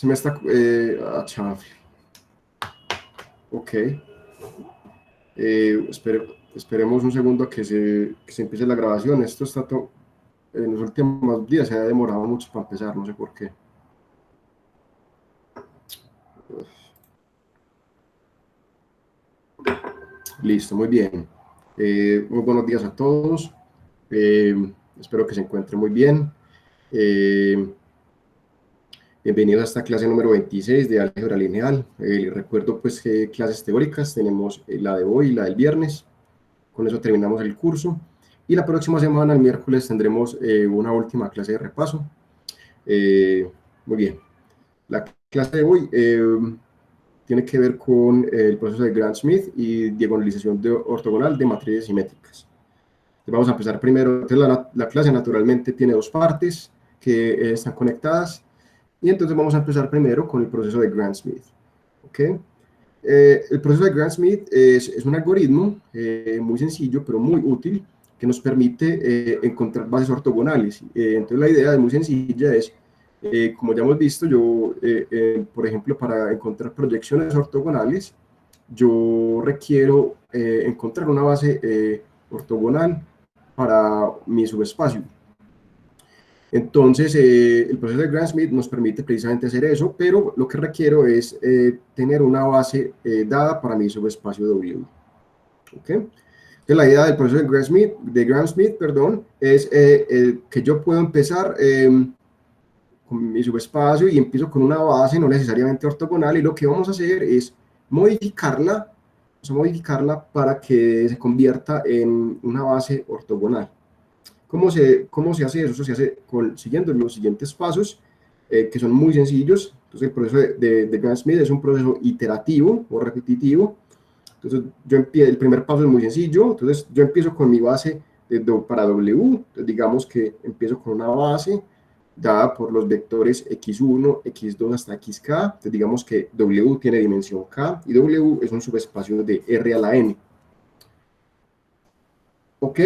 Se me está... chave. Ok. Esperemos un segundo a que se empiece la grabación. Esto está en los últimos días se ha demorado mucho para empezar, no sé por qué. Listo, muy bien. Muy buenos días a todos. Espero que se encuentren muy bien. Bienvenidos a esta clase número 26 de álgebra lineal. Recuerdo pues que clases teóricas tenemos la de hoy y la del viernes. Con eso terminamos el curso. Y la próxima semana, el miércoles, tendremos una última clase de repaso. Muy bien. La clase de hoy tiene que ver con el proceso de Gram-Schmidt y diagonalización ortogonal de matrices simétricas. Entonces vamos a empezar primero. Entonces la clase naturalmente tiene dos partes que están conectadas. Y entonces vamos a empezar primero con el proceso de Gram-Schmidt. ¿Okay? El proceso de Gram-Schmidt es un algoritmo muy sencillo, pero muy útil, que nos permite encontrar bases ortogonales. Entonces la idea es muy sencilla, como ya hemos visto, por ejemplo, para encontrar proyecciones ortogonales, yo requiero encontrar una base ortogonal para mi subespacio. Entonces, el proceso de Gram-Schmidt nos permite precisamente hacer eso, pero lo que requiero es tener una base dada para mi subespacio W. ¿Okay? Entonces, la idea del proceso de Gram-Schmidt, es que yo puedo empezar con mi subespacio y empiezo con una base no necesariamente ortogonal, y lo que vamos a hacer es modificarla para que se convierta en una base ortogonal. ¿Cómo se hace eso? Eso se hace siguiendo los siguientes pasos, que son muy sencillos. Entonces, el proceso de Gram-Schmidt es un proceso iterativo o repetitivo. Entonces, el primer paso es muy sencillo. Entonces, yo empiezo con mi base para W. Entonces, digamos que empiezo con una base dada por los vectores x1, x2 hasta xk. Entonces, digamos que W tiene dimensión k y W es un subespacio de R a la n. ¿Ok?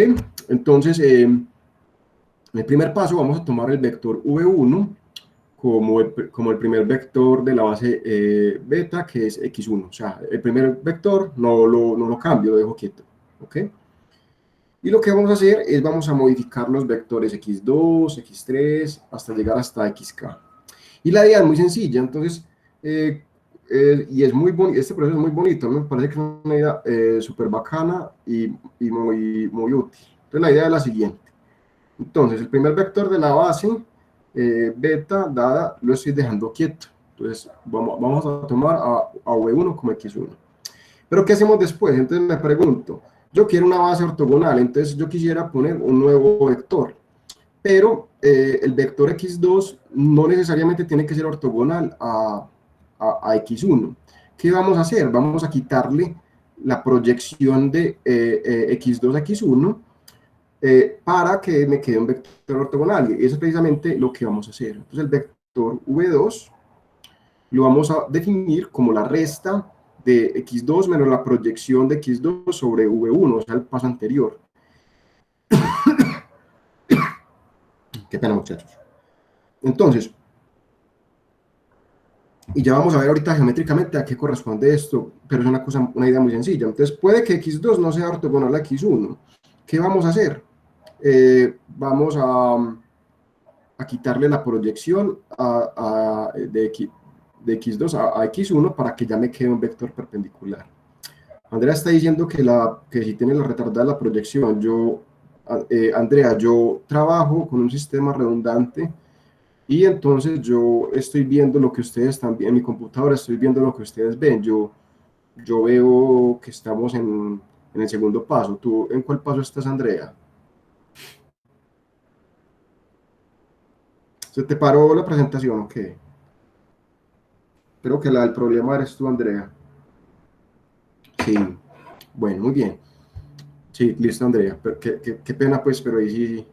Entonces, en el primer paso vamos a tomar el vector v1 como el primer vector de la base beta, que es x1. O sea, el primer vector no lo cambio, lo dejo quieto. ¿Ok? Y lo que vamos a hacer es vamos a modificar los vectores x2, x3, hasta llegar hasta xk. Y la idea es muy sencilla, entonces, y es muy bonito, este proceso es muy bonito, me parece que es una idea súper bacana y muy útil. Entonces, la idea es la siguiente. Entonces, el primer vector de la base beta dada lo estoy dejando quieto. Entonces, vamos a tomar a v1 como x1. Pero, ¿qué hacemos después? Entonces, me pregunto, yo quiero una base ortogonal, entonces yo quisiera poner un nuevo vector. Pero el vector x2 no necesariamente tiene que ser ortogonal a x1. ¿Qué vamos a hacer? Vamos a quitarle la proyección de x2 a x1 para que me quede un vector ortogonal. Y eso es precisamente lo que vamos a hacer. Entonces el vector v2 lo vamos a definir como la resta de x2 menos la proyección de x2 sobre v1, o sea, el paso anterior. Qué pena, muchachos. Entonces, y ya vamos a ver ahorita geométricamente a qué corresponde esto, pero es una idea muy sencilla. Entonces, puede que x2 no sea ortogonal a x1. ¿Qué vamos a hacer? Vamos a quitarle la proyección de x2 a x1 para que ya me quede un vector perpendicular. Andrea está diciendo que si tiene la retardada la proyección. Andrea, yo trabajo con un sistema redundante y entonces yo estoy viendo lo que ustedes también, en mi computadora estoy viendo lo que ustedes ven. Yo veo que estamos en el segundo paso. ¿Tú en cuál paso estás, Andrea? ¿Se te paró la presentación o qué? Creo que el problema eres tú, Andrea. Sí, bueno, muy bien. Sí, listo, Andrea. Pero qué pena, pues, pero ahí sí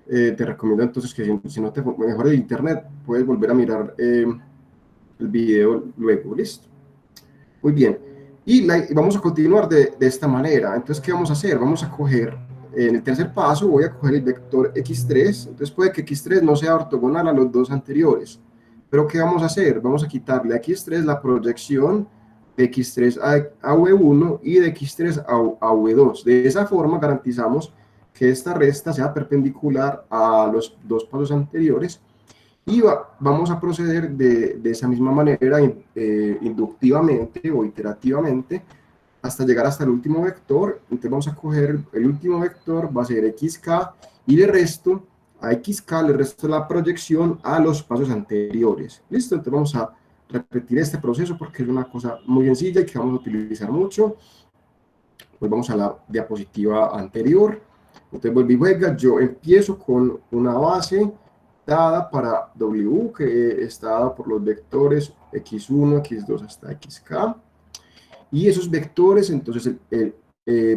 te recomiendo entonces que si no te mejora el internet, puedes volver a mirar el video luego, listo. Muy bien. Y vamos a continuar de esta manera. Entonces, ¿qué vamos a hacer? Vamos a coger, en el tercer paso, voy a coger el vector x3. Entonces, puede que x3 no sea ortogonal a los dos anteriores. Pero ¿qué vamos a hacer? Vamos a quitarle a x3 la proyección de x3 a v1 y de x3 a v2. De esa forma garantizamos que esta resta sea perpendicular a los dos pasos anteriores y vamos a proceder de esa misma manera inductivamente o iterativamente hasta llegar hasta el último vector. Entonces vamos a coger el último vector, va a ser xk, y le resto a xk, le resto la proyección a los pasos anteriores. ¿Listo? Entonces vamos a repetir este proceso porque es una cosa muy sencilla y que vamos a utilizar mucho. Pues vamos a la diapositiva anterior. Entonces vuelvo y juega, yo empiezo con una base dada para W, que está dada por los vectores x1, x2 hasta xk. Y esos vectores, entonces,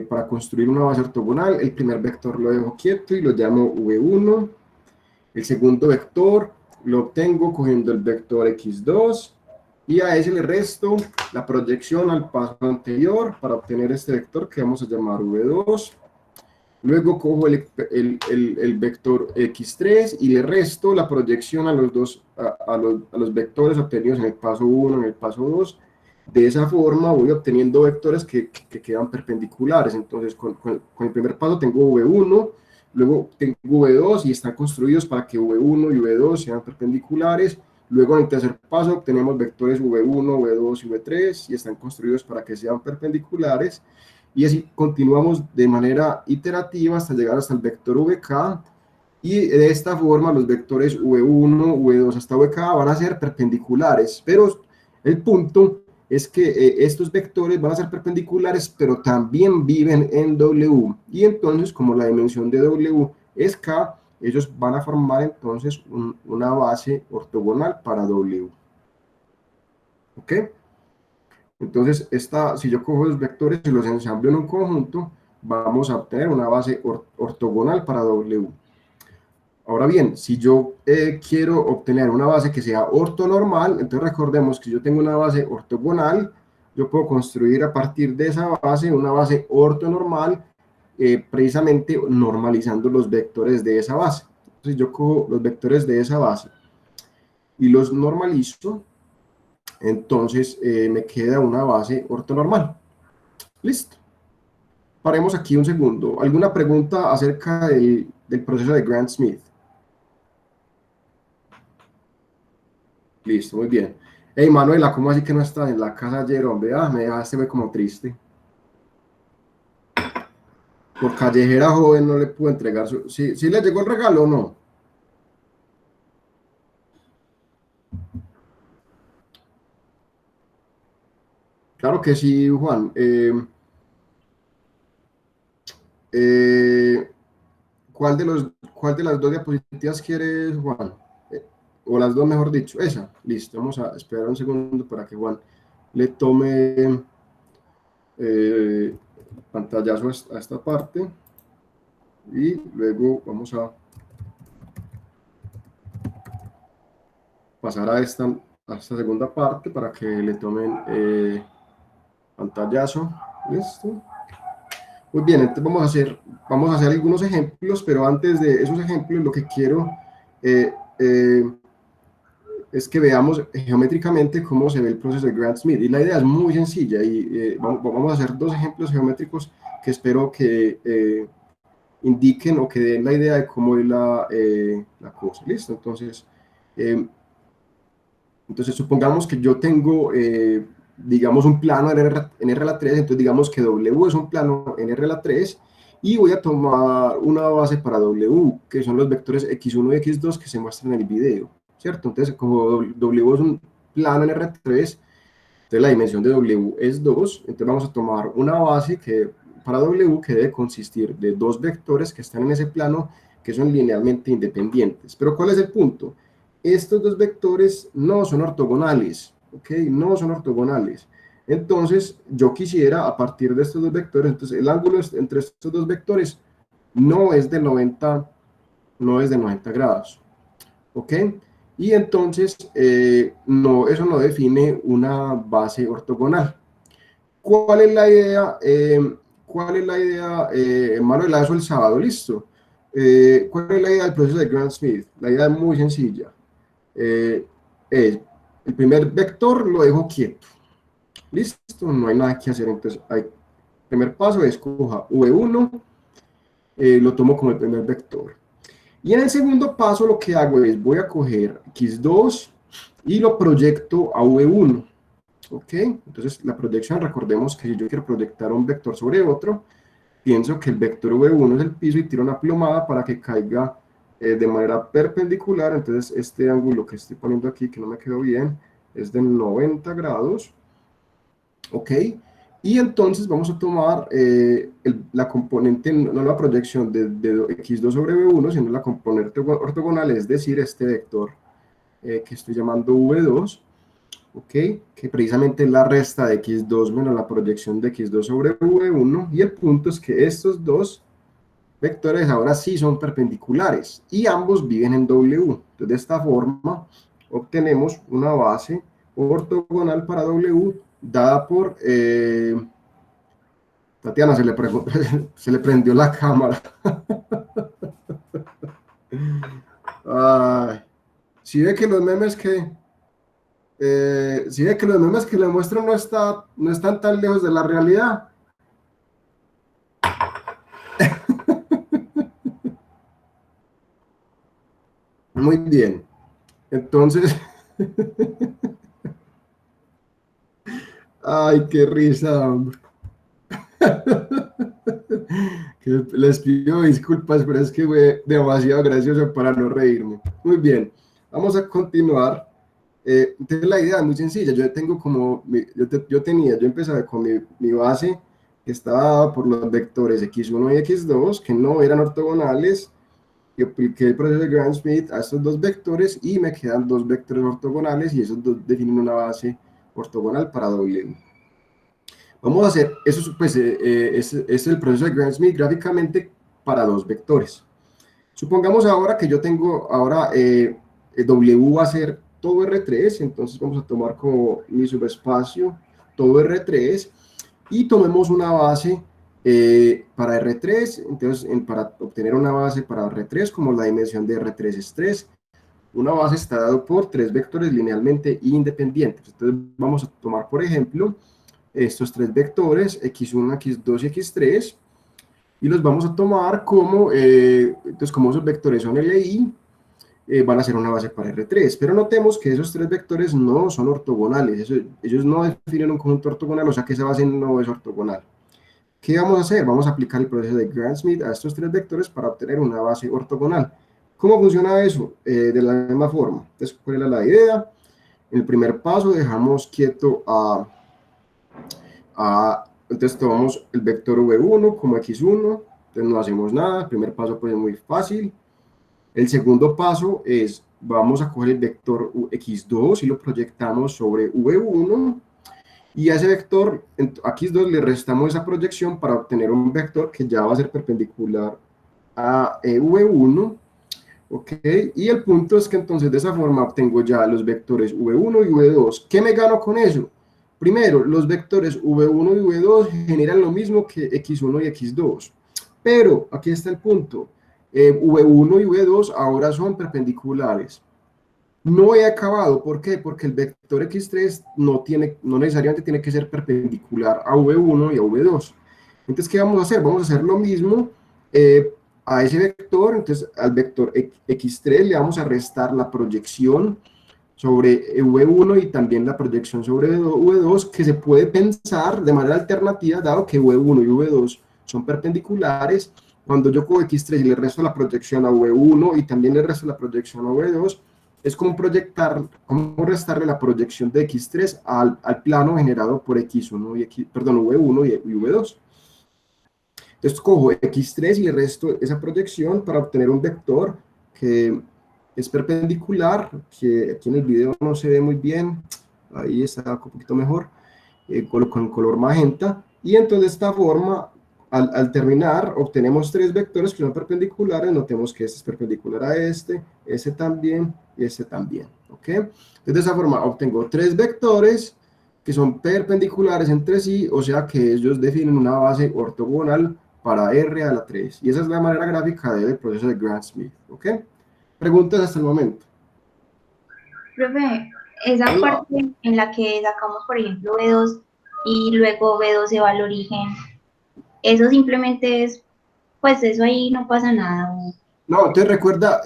para construir una base ortogonal, el primer vector lo dejo quieto y lo llamo v1. El segundo vector lo obtengo cogiendo el vector x2 y a ese le resto la proyección al paso anterior para obtener este vector que vamos a llamar v2. Luego cojo el vector x3 y le resto la proyección a los vectores obtenidos en el paso 1, en el paso 2. De esa forma voy obteniendo vectores que quedan perpendiculares. Entonces con el primer paso tengo v1, luego tengo v2 y están construidos para que v1 y v2 sean perpendiculares. Luego en el tercer paso obtenemos vectores v1, v2 y v3 y están construidos para que sean perpendiculares. Y así continuamos de manera iterativa hasta llegar hasta el vector vk, y de esta forma los vectores v1, v2 hasta vk van a ser perpendiculares, pero el punto es que estos vectores van a ser perpendiculares, pero también viven en w, y entonces como la dimensión de w es k, ellos van a formar entonces una base ortogonal para w. ¿Ok? Entonces, si yo cojo los vectores y los ensambleo en un conjunto, vamos a obtener una base ortogonal para W. Ahora bien, si yo quiero obtener una base que sea ortonormal, entonces recordemos que yo tengo una base ortogonal, yo puedo construir a partir de esa base una base ortonormal, precisamente normalizando los vectores de esa base. Entonces yo cojo los vectores de esa base y los normalizo, entonces me queda una base ortonormal. Listo. Paremos aquí un segundo. ¿Alguna pregunta acerca del proceso de Grant Smith? Listo, muy bien. Hey, Manuela, ¿cómo así que no estás en la casa ayer, hombre? Ah, me dejaste ver como triste. Por callejera joven no le pude entregar su... ¿Sí, sí le llegó el regalo o no? Claro que sí, Juan. Eh, ¿cuál de las dos diapositivas quieres, Juan? O las dos, mejor dicho. Esa. Listo, vamos a esperar un segundo para que Juan le tome pantallazo a esta parte. Y luego vamos a pasar a esta segunda parte para que le tomen pantallazo. Listo. Muy bien, entonces vamos a hacer algunos ejemplos, pero antes de esos ejemplos lo que quiero eh, eh, es que veamos geométricamente cómo se ve el proceso de Grant Smith. Y la idea es muy sencilla y vamos a hacer dos ejemplos geométricos que espero que indiquen o que den la idea de cómo es la cosa. ¿Listo? Entonces supongamos que yo tengo, digamos, un plano en RL3, entonces digamos que W es un plano en RL3 y voy a tomar una base para W, que son los vectores x1 y x2 que se muestran en el video, ¿cierto? Entonces, como W es un plano en R3, entonces la dimensión de W es 2, entonces vamos a tomar una base para W que debe consistir de dos vectores que están en ese plano que son linealmente independientes. Pero ¿cuál es el punto? Estos dos vectores no son ortogonales, ¿ok? No son ortogonales. Entonces, yo quisiera, a partir de estos dos vectores, entonces el ángulo entre estos dos vectores no es de 90, no es de 90 grados, ¿ok? Y entonces, eso no define una base ortogonal. ¿Cuál es la idea? ¿Cuál es la idea? Manuel, eso el sábado, listo. ¿Cuál es la idea del proceso de Grant Smith? La idea es muy sencilla. el primer vector lo dejo quieto. Listo, no hay nada que hacer. Entonces, el primer paso es coja V1, lo tomo como el primer vector. Y en el segundo paso lo que hago es, voy a coger X2 y lo proyecto a V1. ¿Ok? Entonces, la proyección, recordemos que si yo quiero proyectar un vector sobre otro, pienso que el vector V1 es el piso y tiro una plomada para que caiga de manera perpendicular. Entonces, este ángulo que estoy poniendo aquí, que no me quedó bien, es de 90 grados. ¿Ok? Y entonces vamos a tomar la componente, no la proyección de x2 sobre v1, sino la componente ortogonal, es decir, este vector que estoy llamando v2, ¿ok? Que precisamente es la resta de x2 menos la proyección de x2 sobre v1, y el punto es que estos dos vectores ahora sí son perpendiculares, y ambos viven en W. Entonces, de esta forma, obtenemos una base ortogonal para W, dada por... Tatiana, se le prendió la cámara. Ay, si ve que los memes que... si ve que los memes que le muestro no están tan lejos de la realidad. Muy bien. Entonces... Ay, qué risa, hombre. Que les pido disculpas, pero es que fue demasiado gracioso para no reírme. Muy bien, vamos a continuar. Entonces la idea es muy sencilla. Yo tengo como, yo empezaba con mi base que estaba dada por los vectores x1 y x2 que no eran ortogonales, y apliqué el proceso de Gram-Schmidt a estos dos vectores y me quedan dos vectores ortogonales y esos dos definen una base ortogonal para W. Vamos a hacer, eso pues, es el proceso de Gram-Schmidt gráficamente para dos vectores. Supongamos ahora que yo tengo, ahora W va a ser todo R3, entonces vamos a tomar como mi subespacio todo R3 y tomemos una base para R3, entonces para obtener una base para R3, como la dimensión de R3 es 3, una base está dado por tres vectores linealmente independientes. Entonces vamos a tomar, por ejemplo, estos tres vectores, x1, x2 y x3, y los vamos a tomar como, entonces como esos vectores son LI, van a ser una base para R3, pero notemos que esos tres vectores no son ortogonales, ellos no definen un conjunto ortogonal, o sea que esa base no es ortogonal. ¿Qué vamos a hacer? Vamos a aplicar el proceso de Gram-Schmidt a estos tres vectores para obtener una base ortogonal. ¿Cómo funciona eso? De la misma forma. Entonces, ¿cuál era la idea? En el primer paso dejamos quieto entonces tomamos el vector v1 como x1, entonces no hacemos nada. El primer paso pues es muy fácil. El segundo paso es, vamos a coger el vector x2 y lo proyectamos sobre v1, y a ese vector, a x2 le restamos esa proyección para obtener un vector que ya va a ser perpendicular a v1, ¿ok? Y el punto es que entonces de esa forma obtengo ya los vectores v1 y v2. ¿Qué me gano con eso? Primero, los vectores v1 y v2 generan lo mismo que x1 y x2, pero aquí está el punto. V1 y V2 ahora son perpendiculares. No he acabado, ¿por qué? Porque el vector x3 no necesariamente tiene que ser perpendicular a v1 y a v2. Entonces, ¿qué vamos a hacer? Vamos a hacer lo mismo a ese vector. Entonces, al vector x3 le vamos a restar la proyección sobre v1 y también la proyección sobre v2, que se puede pensar de manera alternativa, dado que v1 y v2 son perpendiculares. Cuando yo cojo x3 y le resto la proyección a v1 y también le resto la proyección a v2, es como como restarle la proyección de x3 al plano generado por x1 y v1 y v2. Entonces cojo x3 y le resto esa proyección para obtener un vector que es perpendicular, que aquí en el video no se ve muy bien, ahí está un poquito mejor, con color magenta, y entonces de esta forma, al terminar, obtenemos tres vectores que son perpendiculares. Notemos que este es perpendicular a este también, y este también, ¿ok? Entonces de esa forma obtengo tres vectores que son perpendiculares entre sí, o sea que ellos definen una base ortogonal para R a la 3, y esa es la manera gráfica del proceso de Gram-Schmidt, ¿ok? Preguntas hasta el momento. Profe, esa parte en la que sacamos, por ejemplo, B2 y luego B2 se va al origen, eso simplemente es, pues eso ahí no pasa nada. No, entonces recuerda,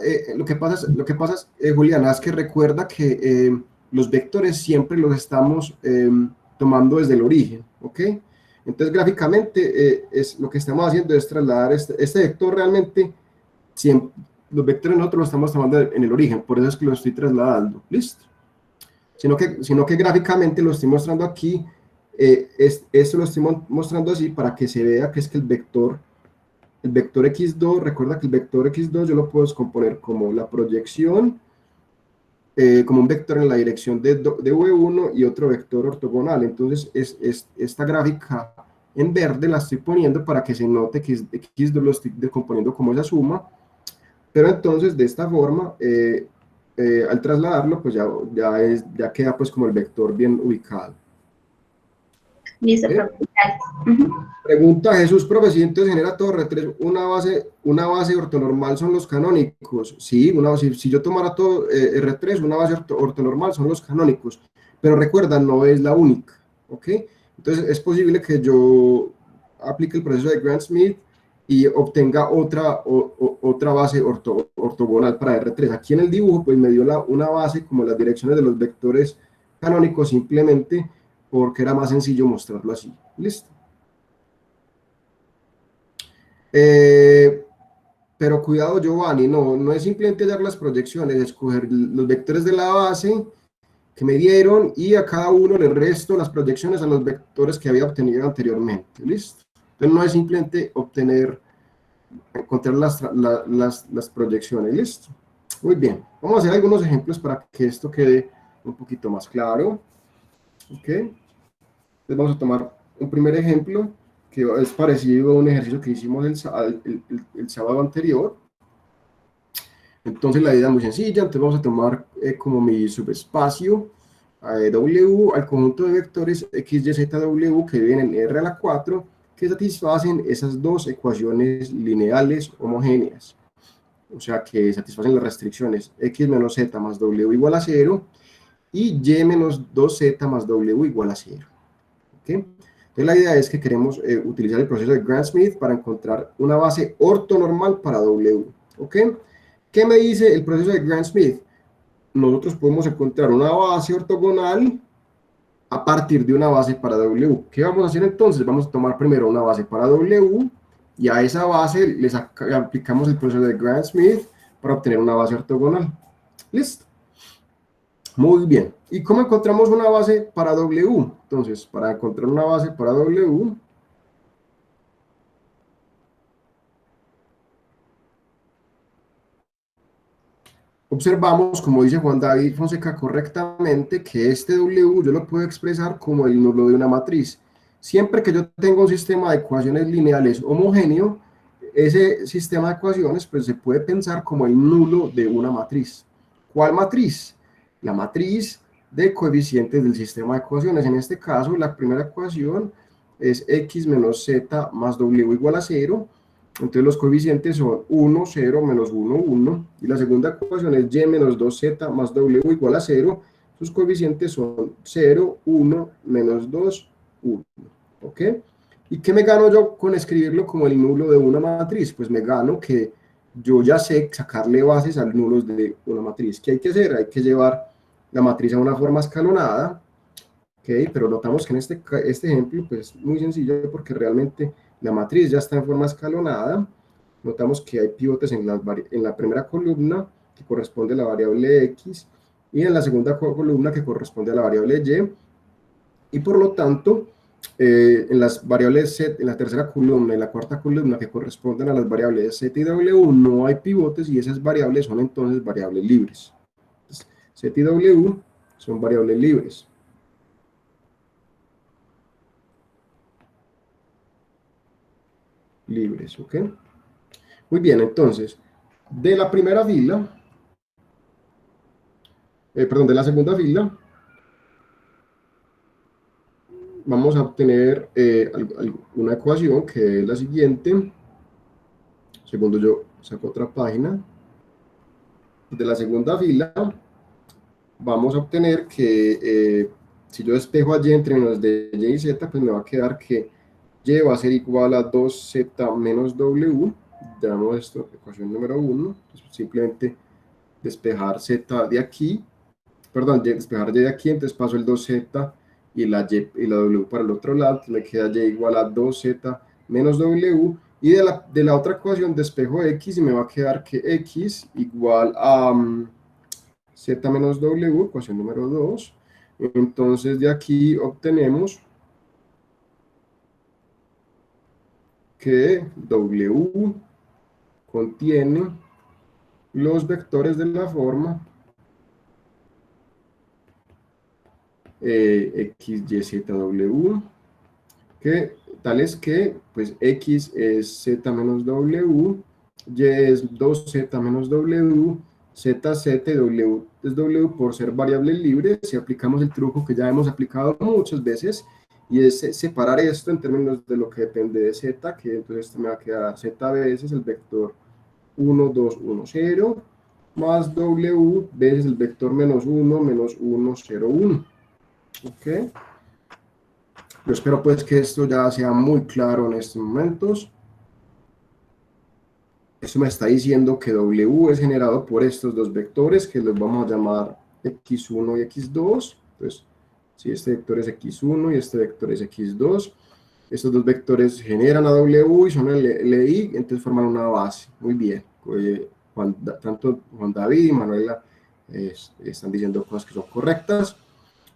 Juliana, es que recuerda que los vectores siempre los estamos tomando desde el origen, ¿ok? Entonces gráficamente lo que estamos haciendo es trasladar este vector realmente, siempre, los vectores nosotros los estamos tomando en el origen, por eso es que lo estoy trasladando, ¿listo? Sino que gráficamente lo estoy mostrando aquí, esto lo estoy mostrando así para que se vea que es que el vector x2, recuerda que el vector x2 yo lo puedo descomponer como la proyección, como un vector en la dirección de v1 y otro vector ortogonal. Entonces, esta gráfica en verde la estoy poniendo para que se note que x2 lo estoy descomponiendo como esa suma, pero entonces de esta forma, al trasladarlo, pues ya queda pues como el vector bien ubicado. Listo, ¿Okay? profe. Gracias. Pregunta Jesús, profe, si entonces genera todo R3, una base ortonormal son los canónicos. Sí, si yo tomara todo R3, una base ortonormal son los canónicos. Pero recuerda, no es la única. ¿Ok? Entonces es posible que yo aplique el proceso de Grant-Smith y obtenga otra base ortogonal para R3. Aquí en el dibujo, pues me dio una base como las direcciones de los vectores canónicos simplemente porque era más sencillo mostrarlo así. ¿Listo? Pero cuidado, Giovanni, no es simplemente hallar las proyecciones, escoger los vectores de la base que me dieron y a cada uno le resto las proyecciones a los vectores que había obtenido anteriormente. ¿Listo? Entonces no es simplemente encontrar las proyecciones. ¿Listo? Muy bien. Vamos a hacer algunos ejemplos para que esto quede un poquito más claro. ¿Ok? Entonces vamos a tomar un primer ejemplo que es parecido a un ejercicio que hicimos el sábado anterior. Entonces la idea es muy sencilla, entonces vamos a tomar como mi subespacio W al conjunto de vectores x, y, z, w que vienen en R a la 4 que satisfacen esas dos ecuaciones lineales homogéneas. O sea que satisfacen las restricciones x menos z más w igual a 0 y y menos 2z más w igual a 0. ¿Okay? Entonces la idea es que queremos utilizar el proceso de Grant-Smith para encontrar una base ortonormal para W. ¿Ok? ¿Qué me dice el proceso de Grant-Smith? Nosotros podemos encontrar una base ortogonal a partir de una base para W. ¿Qué vamos a hacer entonces? Vamos a tomar primero una base para W y a esa base les aplicamos el proceso de Grant-Smith para obtener una base ortogonal. ¿Listo? Muy bien. ¿Y cómo encontramos una base para W? Entonces, para encontrar una base para W, observamos, como dice Juan David Fonseca correctamente, que este W yo lo puedo expresar como el nulo de una matriz. Siempre que yo tenga un sistema de ecuaciones lineales homogéneo, ese sistema de ecuaciones pues, se puede pensar como el nulo de una matriz. ¿Cuál matriz? La matriz de coeficientes del sistema de ecuaciones. En este caso, la primera ecuación es x menos z más w igual a 0. Entonces los coeficientes son 1, 0, menos 1, 1. Y la segunda ecuación es y menos 2z más w igual a 0. Sus coeficientes son 0, 1, menos 2, 1. ¿Ok? ¿Y qué me gano yo con escribirlo como el nulo de una matriz? Pues me gano que yo ya sé sacarle bases al nulo de una matriz. ¿Qué hay que hacer? Hay que llevar la matriz a una forma escalonada. ¿Ok? Pero notamos que en este ejemplo pues es muy sencillo porque realmente la matriz ya está en forma escalonada. Notamos que hay pivotes en la primera columna que corresponde a la variable x y en la segunda columna que corresponde a la variable y por lo tanto en las variables z, en la tercera columna y la cuarta columna que corresponden a las variables z y w no hay pivotes y esas variables son entonces variables libres. Entonces, z y w son variables libres. Libres, ¿ok? Muy bien, entonces, de la primera fila, perdón, de la segunda fila, vamos a obtener una ecuación que es la siguiente. Segundo, yo saco otra página. De la segunda fila, vamos a obtener que si yo despejo allí entre los de y y z, pues me va a quedar que y va a ser igual a 2z menos w. Damos esto, ecuación número 1. Simplemente despejar z de aquí, perdón, despejar y de aquí, entonces paso el 2z y la w para el otro lado, me queda y igual a 2z menos w, y de la otra ecuación despejo x y me va a quedar que x igual a z menos w, ecuación número 2. Entonces de aquí obtenemos que w contiene los vectores de la forma x, y, z, w, que tales que pues x es z menos w, y es 2z menos w, z, z y w es w por ser variables libres. Si aplicamos el truco que ya hemos aplicado muchas veces, y es separar esto en términos de lo que depende de z, que entonces esto me va a quedar z veces el vector 1, 2, 1, 0, más w veces el vector menos 1, menos 1, 0, 1. ¿Ok? Yo espero pues que esto ya sea muy claro en estos momentos. Esto me está diciendo que W es generado por estos dos vectores que los vamos a llamar x1 y x2. Entonces, si este vector es x1 y este vector es x2, estos dos vectores generan a W y son LI, entonces forman una base. Muy bien. Tanto Juan David y Manuela están diciendo cosas que son correctas.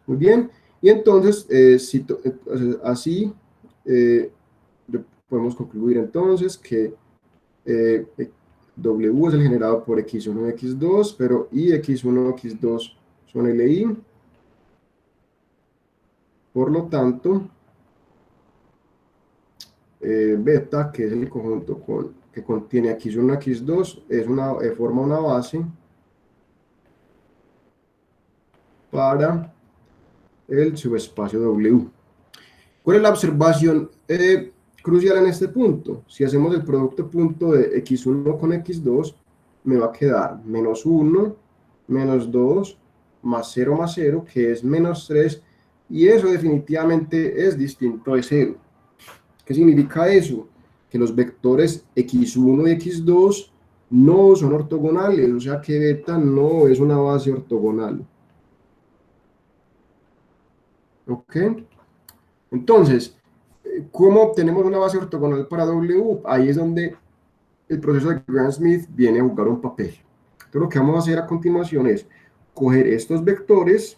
Muy bien. Y entonces, así podemos concluir entonces que W es el generado por X1 y X2, pero y X1 y X2 son LI. Por lo tanto, beta, que es el conjunto que contiene X1 y X2, forma una base para el subespacio W. ¿Cuál es la observación crucial en este punto? Si hacemos el producto punto de x1 con x2, me va a quedar menos 1, menos 2, más 0, que es menos 3, y eso definitivamente es distinto de 0. ¿Qué significa eso? Que los vectores x1 y x2 no son ortogonales, o sea que beta no es una base ortogonal. ¿Ok? Entonces, ¿cómo obtenemos una base ortogonal para W? Ahí es donde el proceso de Gram-Schmidt viene a jugar un papel. Entonces, lo que vamos a hacer a continuación es coger estos vectores,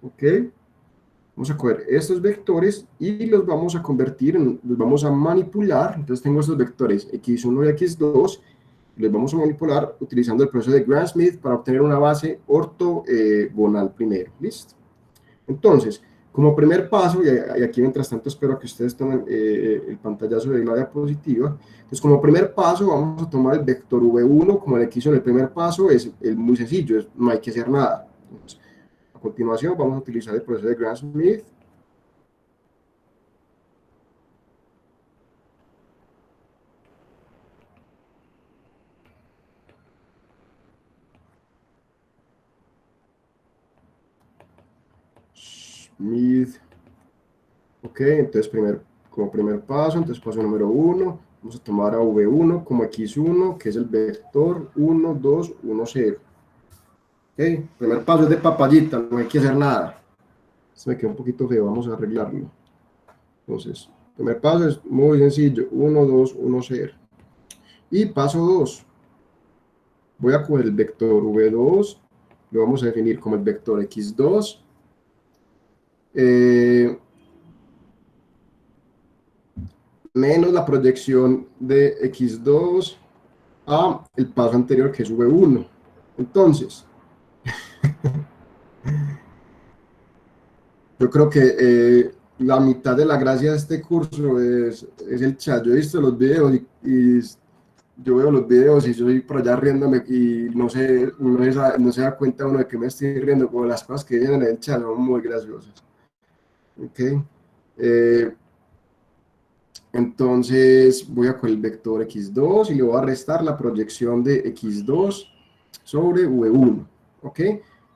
¿ok? Vamos a coger estos vectores y los vamos a convertir, los vamos a manipular. Entonces, tengo estos vectores x1 y x2, los vamos a manipular utilizando el proceso de Gram-Schmidt para obtener una base ortogonal primero. ¿Listo? Entonces, como primer paso, y aquí mientras tanto espero que ustedes tomen el pantallazo de la diapositiva, entonces como primer paso vamos a tomar el vector V1, como el que hizo en el primer paso, es muy sencillo, no hay que hacer nada. Entonces, a continuación vamos a utilizar el proceso de Gram-Schmidt. Schmidt. Ok, entonces como primer paso, entonces paso número 1, vamos a tomar a V1 como x1, que es el vector 1, 2, 1, 0. Ok, primer paso es de papayita, no hay que hacer nada. Se me quedó un poquito feo, vamos a arreglarlo. Entonces, primer paso es muy sencillo, 1, 2, 1, 0. Y paso 2, voy a coger el vector V2, lo vamos a definir como el vector x2, menos la proyección de x2 a el paso anterior, que es V1. Entonces, yo creo que la mitad de la gracia de este curso es el chat. Yo he visto los videos y yo veo los videos y yo soy por allá riéndome y no se da cuenta uno de que me estoy riendo, como las cosas que vienen en el chat son muy graciosas. ¿Ok? Entonces voy a con el vector x2 y le voy a restar la proyección de x2 sobre v1. ¿Ok?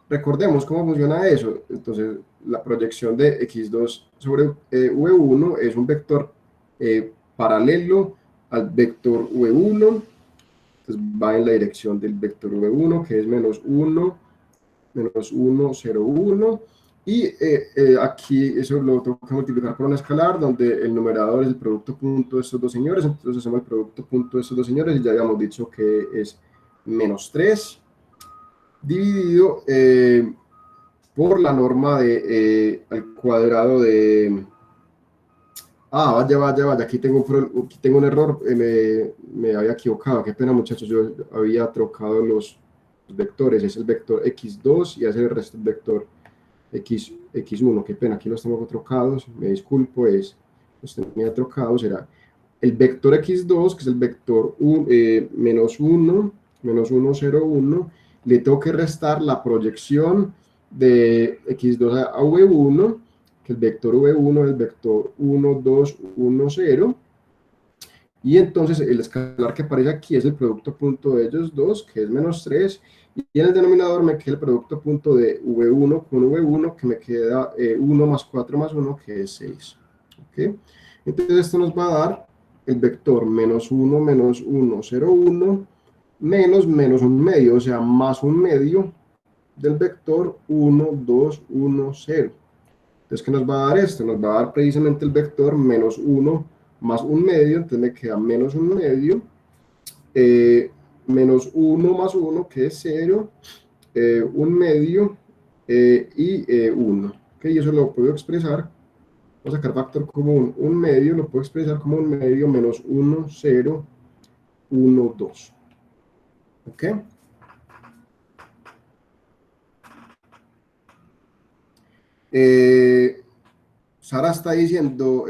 recordemos cómo funciona eso. Entonces, la proyección de x2 sobre v1 es un vector paralelo al vector v1. Entonces, va en la dirección del vector v1, que es menos 1, 0, 1. Y aquí eso lo tengo que multiplicar por un escalar, donde el numerador es el producto punto de estos dos señores. Entonces, hacemos el producto punto de estos dos señores, y ya habíamos dicho que es menos 3 dividido por la norma de al cuadrado de... vaya, aquí tengo un error, me había equivocado, qué pena muchachos, yo había trocado los vectores, es el vector x2 y hace el resto el vector x1, qué pena, aquí los tengo trocados, me disculpo, los tenía trocados, era el vector x2, que es el vector menos 1, menos 1, 0, 1, le tengo que restar la proyección de x2 a v1, que el vector v1 es el vector 1, 2, 1, 0, y entonces el escalar que aparece aquí es el producto punto de ellos dos, que es menos 3, y en el denominador me queda el producto punto de v1 con v1, que me queda 1 más 4 más 1, que es 6. ¿Okay? Entonces esto nos va a dar el vector menos 1, menos 1, 0, 1, menos un medio, o sea, más un medio del vector 1, 2, 1, 0. Entonces, ¿qué nos va a dar esto? Nos va a dar precisamente el vector menos 1 más un medio, entonces me queda menos un medio, menos 1 más 1, que es 0, un medio y 1. ¿Okay? Y eso lo puedo expresar, voy a sacar factor común, un medio, lo puedo expresar como un medio menos 1, 0, 1, 2. ¿Ok? Sara está diciendo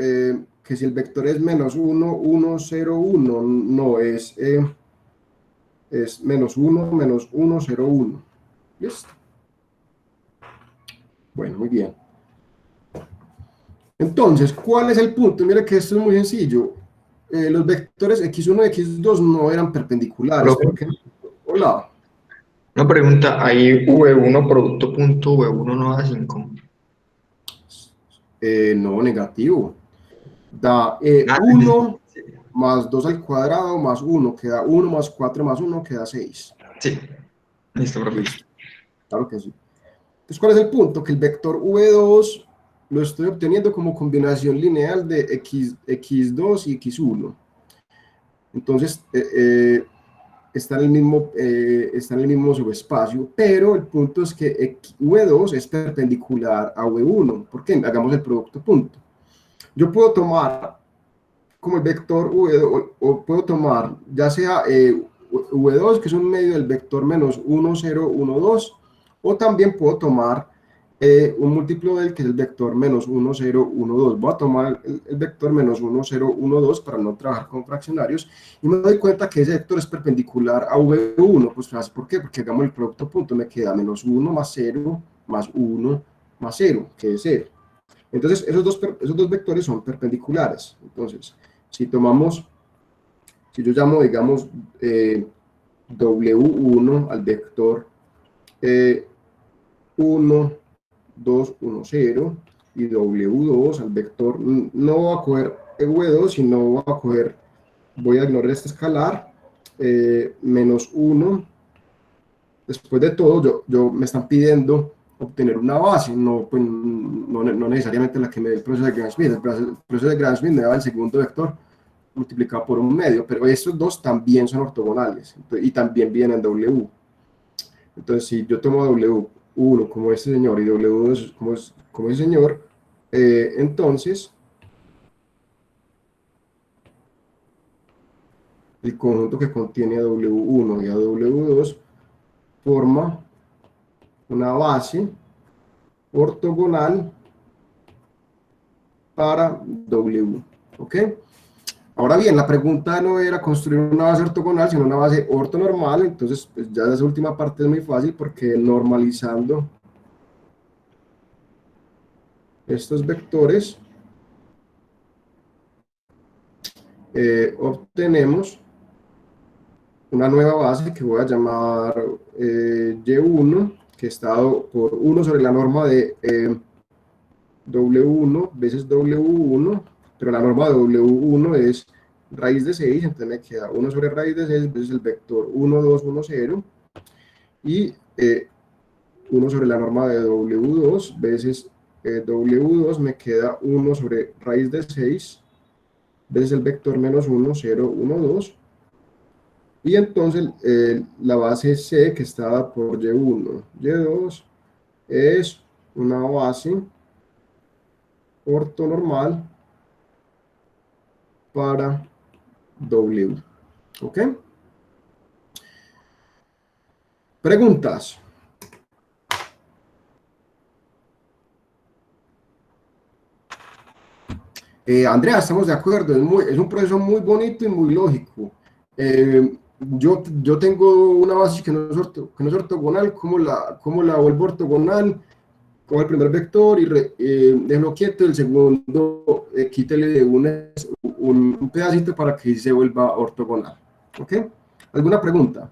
que si el vector es menos 1, 1, 0, 1, no, es menos 1, 0, 1. ¿Listo? Bueno, muy bien. Entonces, ¿cuál es el punto? Mira que esto es muy sencillo. Los vectores x1 y x2 no eran perpendiculares. ¿Por Profe, qué? Hola. una pregunta, ahí V1 producto punto V1 no da 5. No, negativo. Da Ah, 1 más 2 al cuadrado más 1, queda 1 más 4 más 1, queda 6. sí, listo, profe. Listo, claro que sí. Entonces, ¿cuál es el punto? Que el vector v2 lo estoy obteniendo como combinación lineal de x2 y x1. Entonces, está en el mismo subespacio, pero el punto es que v2 es perpendicular a v1. ¿Por qué? Hagamos el producto punto. Yo puedo tomar como el vector v2, o puedo tomar ya sea v2, que es un medio del vector menos 1, 0, 1, 2, o también puedo tomar un múltiplo del que es el vector menos 1, 0, 1, 2. Voy a tomar el vector menos 1, 0, 1, 2 para no trabajar con fraccionarios, y me doy cuenta que ese vector es perpendicular a v1. Pues, ¿por qué? Porque hagamos el producto punto, me queda menos 1 más 0 más 1 más 0, que es 0. Entonces, esos dos vectores son perpendiculares. Entonces, si tomamos, si yo llamo, digamos, W1 al vector 1, 2, 1, 0, y W2 al vector, no voy a coger V2, sino voy a ignorar este escalar, menos 1. Después de todo, me están pidiendo obtener una base, no necesariamente la que me dé el proceso de Gram-Schmidt. El proceso de Gram-Schmidt me da el segundo vector multiplicado por un medio, pero estos dos también son ortogonales y también vienen en W. Entonces, si yo tomo W1 como este señor y W2 como ese señor, entonces el conjunto que contiene a W1 y a W2 forma una base ortogonal para W. ¿Ok? Ahora bien, la pregunta no era construir una base ortogonal, sino una base ortonormal. Entonces, pues ya esa última parte es muy fácil, porque normalizando estos vectores, obtenemos una nueva base que voy a llamar Y1, que está dado por 1 sobre la norma de W1 veces W1, pero la norma de W1 es raíz de 6, entonces me queda 1 sobre raíz de 6 veces el vector 1, 2, 1, 0, y 1 sobre la norma de W2 veces W2 me queda 1 sobre raíz de 6 veces el vector menos 1, 0, 1, 2, y entonces la base C que está dada por Y1, Y2 es una base ortonormal para W. ¿Ok? Preguntas. Andrea, estamos de acuerdo, es un proceso muy bonito y muy lógico. Yo tengo una base que no es ortogonal, ¿cómo la vuelvo ortogonal? Cojo el primer vector y déjalo quieto, el segundo quítele de un pedacito para que se vuelva ortogonal. ¿Ok? ¿Alguna pregunta?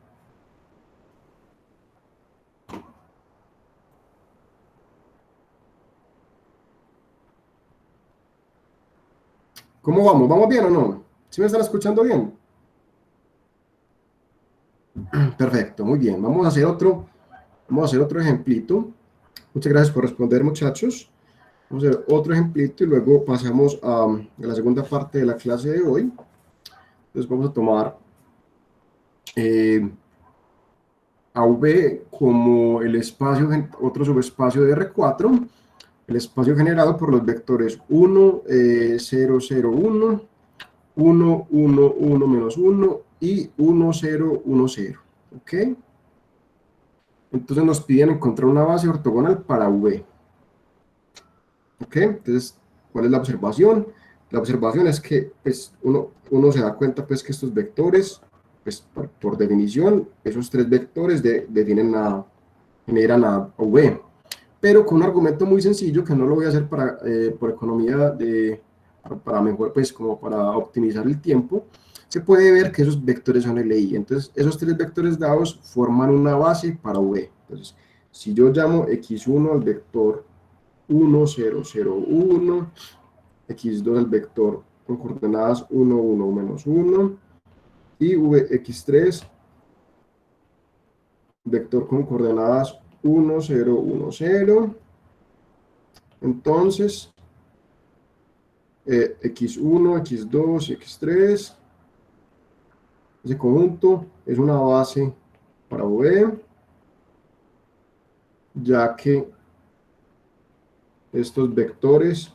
¿Cómo vamos? ¿Vamos bien o no? ¿Sí me están escuchando bien? Perfecto, muy bien. Vamos a hacer otro ejemplito. Muchas gracias por responder, muchachos. Vamos a hacer otro ejemplito y luego pasamos a la segunda parte de la clase de hoy. Entonces vamos a tomar a V como el espacio, otro subespacio de R4, el espacio generado por los vectores 1, 0, 0, 1, 1, 1, 1, menos 1 y 1, 0, 1, 0. ¿Ok? Entonces nos piden encontrar una base ortogonal para V. ¿Ok? Entonces, ¿cuál es la observación? La observación es que pues, uno se da cuenta pues, que estos vectores, pues, por definición, esos tres vectores generan a V. Pero con un argumento muy sencillo que no lo voy a hacer por economía para mejor, pues como para optimizar el tiempo, se puede ver que esos vectores son LI. Entonces, esos tres vectores dados forman una base para V. Entonces, si yo llamo x1 al vector 1, 0, 0, 1, x2 al vector con coordenadas 1, 1, menos 1, y x3, vector con coordenadas 1, 0, 1, 0, entonces x1, x2 y x3, ese conjunto es una base para V, ya que estos vectores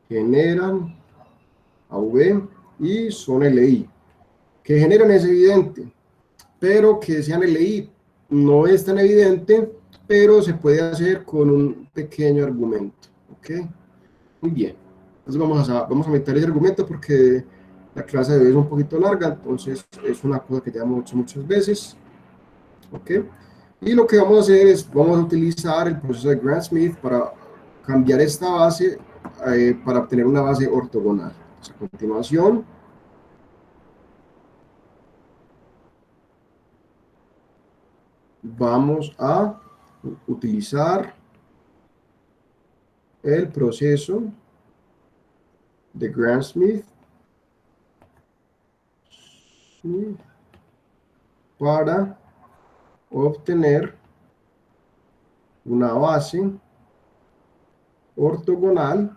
generan a V y son LI. Que generan es evidente, pero que sean LI no es tan evidente, pero se puede hacer con un pequeño argumento. ¿Ok? Muy bien. Entonces vamos a meter ese argumento porque la clase de hoy es un poquito larga, entonces es una cosa que ya hemos hecho muchas veces. ¿Ok? Y lo que vamos a hacer es, vamos a utilizar el proceso de Gram-Schmidt para cambiar esta base para obtener una base ortogonal. Entonces, a continuación, vamos a utilizar el proceso de Gram-Schmidt para obtener una base ortogonal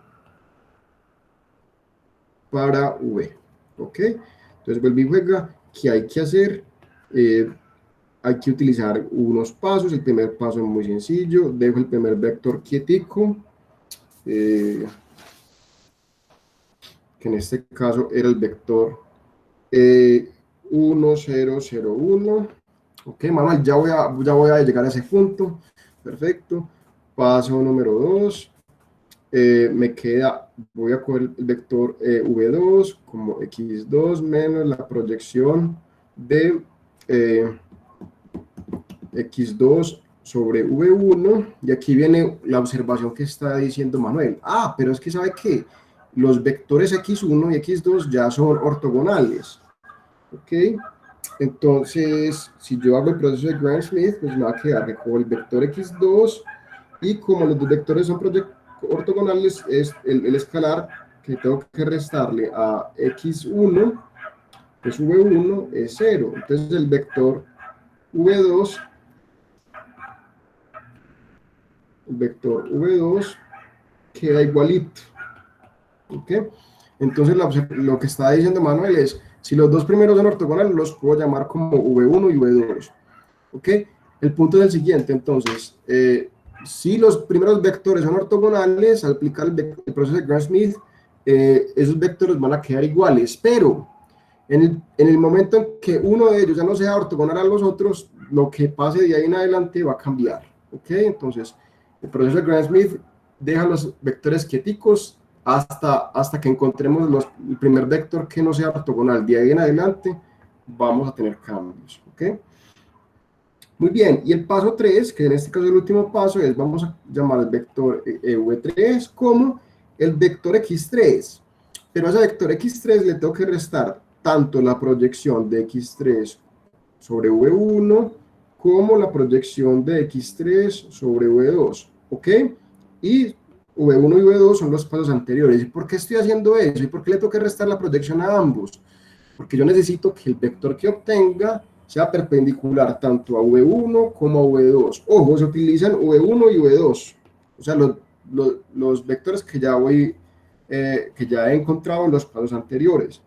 para V. ¿Ok? Entonces vuelve y juega. ¿Qué hay que hacer? Hay que utilizar unos pasos. El primer paso es muy sencillo. Dejo el primer vector quietico, que en este caso era el vector 1, 0, 0, 1. Ok, Manuel, ya voy a llegar a ese punto. Perfecto. Paso número 2. Voy a coger el vector V2 como x2 menos la proyección de x2 sobre V1, y aquí viene la observación que está diciendo Manuel. Ah, pero es que ¿sabe qué? Los vectores x1 y x2 ya son ortogonales. ¿Ok? Entonces, si yo hago el proceso de Gram-Schmidt, pues me va a quedar como el vector x2, y como los dos vectores son ortogonales, es el escalar que tengo que restarle a x1, pues v1 es 0. Entonces el vector v2, queda igualito. ¿Ok? Entonces lo que está diciendo Manuel es, si los dos primeros son ortogonales, los puedo llamar como v1 y v2. ¿Ok? El punto es el siguiente, entonces, si los primeros vectores son ortogonales, al aplicar el proceso de Gram-Schmidt, esos vectores van a quedar iguales, pero en el momento en que uno de ellos ya no sea ortogonal a los otros, lo que pase de ahí en adelante va a cambiar. ¿Ok? Entonces, el proceso de Gram-Schmidt deja los vectores quieticos hasta que encontremos el primer vector que no sea ortogonal. De ahí en adelante vamos a tener cambios. ¿Ok? Muy bien, y el paso 3, que en este caso es el último paso, es vamos a llamar el vector v3 como el vector x3. Pero a ese vector x3 le tengo que restar tanto la proyección de x3 sobre v1 como la proyección de x3 sobre v2. ¿Ok? Y v1 y v2 son los pasos anteriores. ¿Y por qué estoy haciendo eso? ¿Y por qué le tengo que restar la proyección a ambos? Porque yo necesito que el vector que obtenga sea perpendicular tanto a V1 como a V2. Ojo, se utilizan V1 y V2, o sea, los vectores que que ya he encontrado en los pasos anteriores.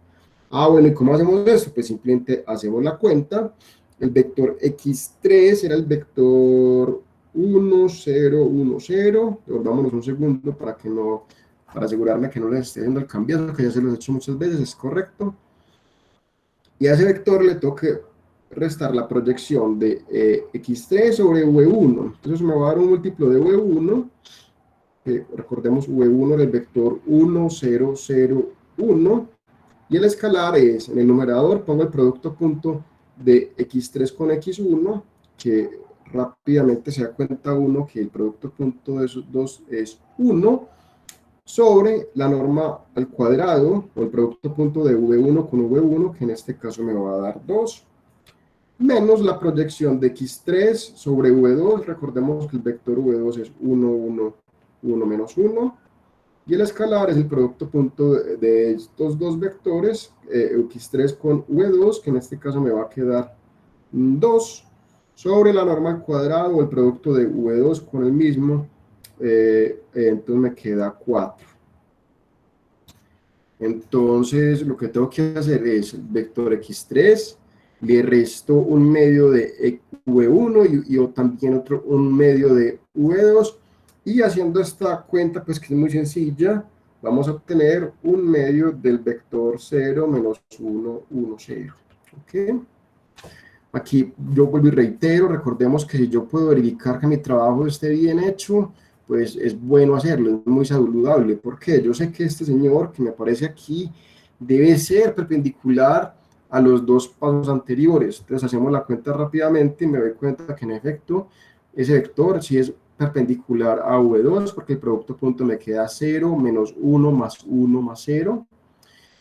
Bueno, ¿y cómo hacemos esto? Pues simplemente hacemos la cuenta. El vector x3 era el vector 1, 0, 1, 0. Devolvámonos un segundo para asegurarme que no les esté haciendo el cambiazo, que ya se los he hecho muchas veces, es correcto. Y a ese vector le tengo que restar la proyección de x3 sobre v1. Entonces me va a dar un múltiplo de v1, que recordemos v1 era el vector 1, 0, 0, 1, y el escalar es, en el numerador pongo el producto punto de x3 con x1, que rápidamente se da cuenta uno que el producto punto de esos dos es 1, sobre la norma al cuadrado, o el producto punto de v1 con v1, que en este caso me va a dar 2, menos la proyección de x3 sobre v2, recordemos que el vector v2 es 1, 1, 1 menos 1, y el escalar es el producto punto de estos dos vectores, x3 con v2, que en este caso me va a quedar 2, sobre la norma al cuadrado, o el producto de v2 con el mismo, entonces me queda 4. Entonces, lo que tengo que hacer es el vector x3, le resto un medio de v1 y también un medio de v2, y haciendo esta cuenta, pues que es muy sencilla, vamos a obtener un medio del vector 0 menos 1, 1, 0. ¿Ok? Aquí yo vuelvo y reitero, recordemos que si yo puedo verificar que mi trabajo esté bien hecho, pues es bueno hacerlo, es muy saludable. ¿Por qué? Yo sé que este señor que me aparece aquí debe ser perpendicular a los dos pasos anteriores. Entonces hacemos la cuenta rápidamente y me doy cuenta que en efecto ese vector sí es perpendicular a V2, porque el producto punto me queda 0 menos 1 más 1 más 0.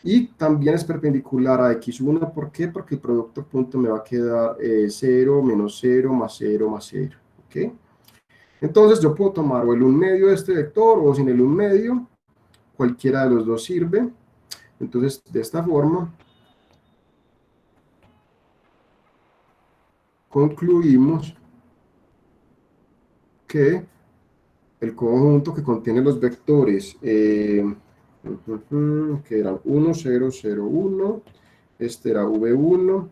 Y también es perpendicular a x1, ¿por qué? Porque el producto punto me va a quedar 0 menos 0 más 0 más 0. ¿Ok? Entonces yo puedo tomar o el 1 medio de este vector o sin el 1 medio, cualquiera de los dos sirve. Entonces de esta forma concluimos que el conjunto que contiene los vectores que eran 1, 0, 0, 1, este era v1,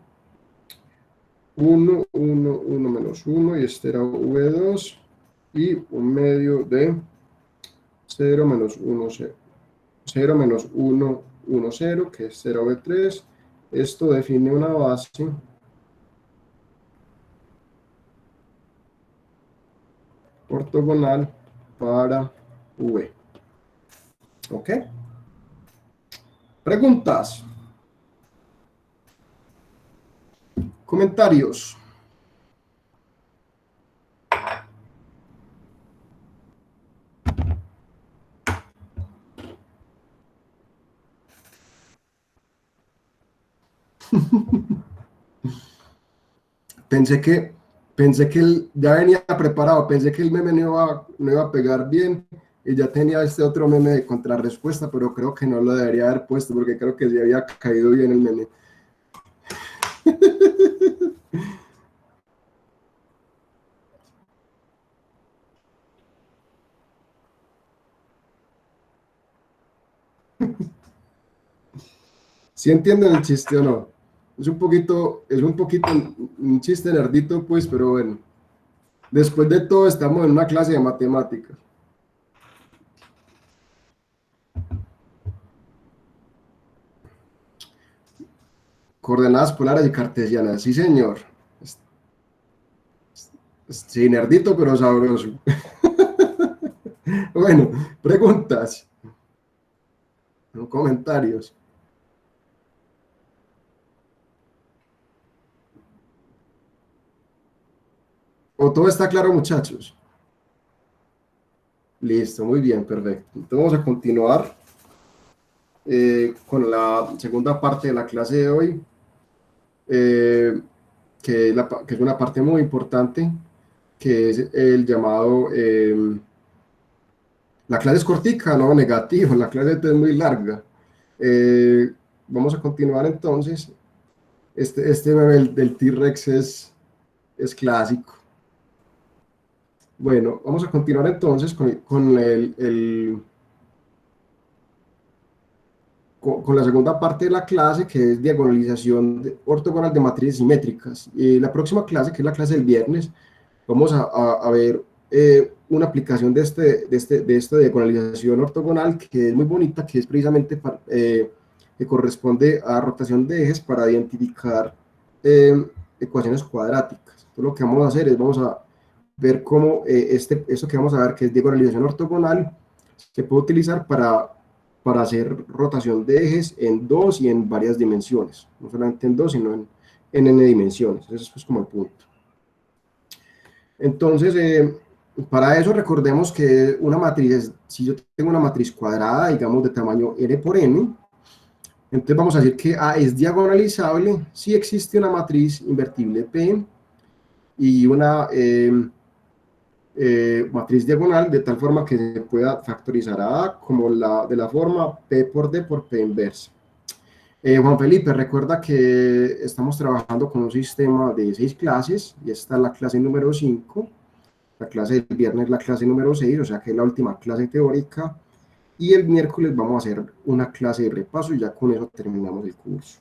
1, 1, 1 menos 1, y este era v2, y un medio de 0 menos 1, 0. 0 menos 1, 1, 0, que es 0 v3. Esto define una base ortogonal para v. ¿Ok? Preguntas, comentarios. pensé que, pensé que él ya venía preparado, pensé que el meme no iba a pegar bien y ya tenía este otro meme de contrarrespuesta, pero creo que no lo debería haber puesto porque creo que sí había caído bien el meme. ¿Sí entienden el chiste o no? Es un poquito un chiste nerdito, pues, pero bueno. Después de todo, estamos en una clase de matemáticas. Coordenadas polares y cartesianas, sí, señor. Sí, nerdito, pero sabroso. Bueno, preguntas, no comentarios. ¿O todo está claro, muchachos? Listo, muy bien, perfecto. Entonces vamos a continuar con la segunda parte de la clase de hoy, eh, que es una parte muy importante, que es el llamado, la clase es cortica, no negativo, la clase es muy larga. Vamos a continuar entonces. Este meme del T-Rex es clásico. Bueno, vamos a continuar entonces con la segunda parte de la clase, que es diagonalización ortogonal de matrices simétricas. La próxima clase, que es la clase del viernes, vamos a ver una aplicación de esta diagonalización ortogonal que es muy bonita, que es precisamente que corresponde a rotación de ejes para identificar ecuaciones cuadráticas. Entonces lo que vamos a hacer es vamos a ver cómo esto que vamos a ver, que es diagonalización ortogonal, se puede utilizar para hacer rotación de ejes en dos y en varias dimensiones, no solamente en dos, sino en n dimensiones. Eso es pues como el punto. Entonces, para eso recordemos que una matriz, si yo tengo una matriz cuadrada, digamos de tamaño n por n, entonces vamos a decir que A es diagonalizable si existe una matriz invertible P y una matriz diagonal de tal forma que se pueda factorizar a A como de la forma P por D por P inversa. Juan Felipe, recuerda que estamos trabajando con un sistema de 6 clases y esta es la clase número 5. La clase del viernes es la clase número 6, o sea que es la última clase teórica. Y el miércoles vamos a hacer una clase de repaso y ya con eso terminamos el curso.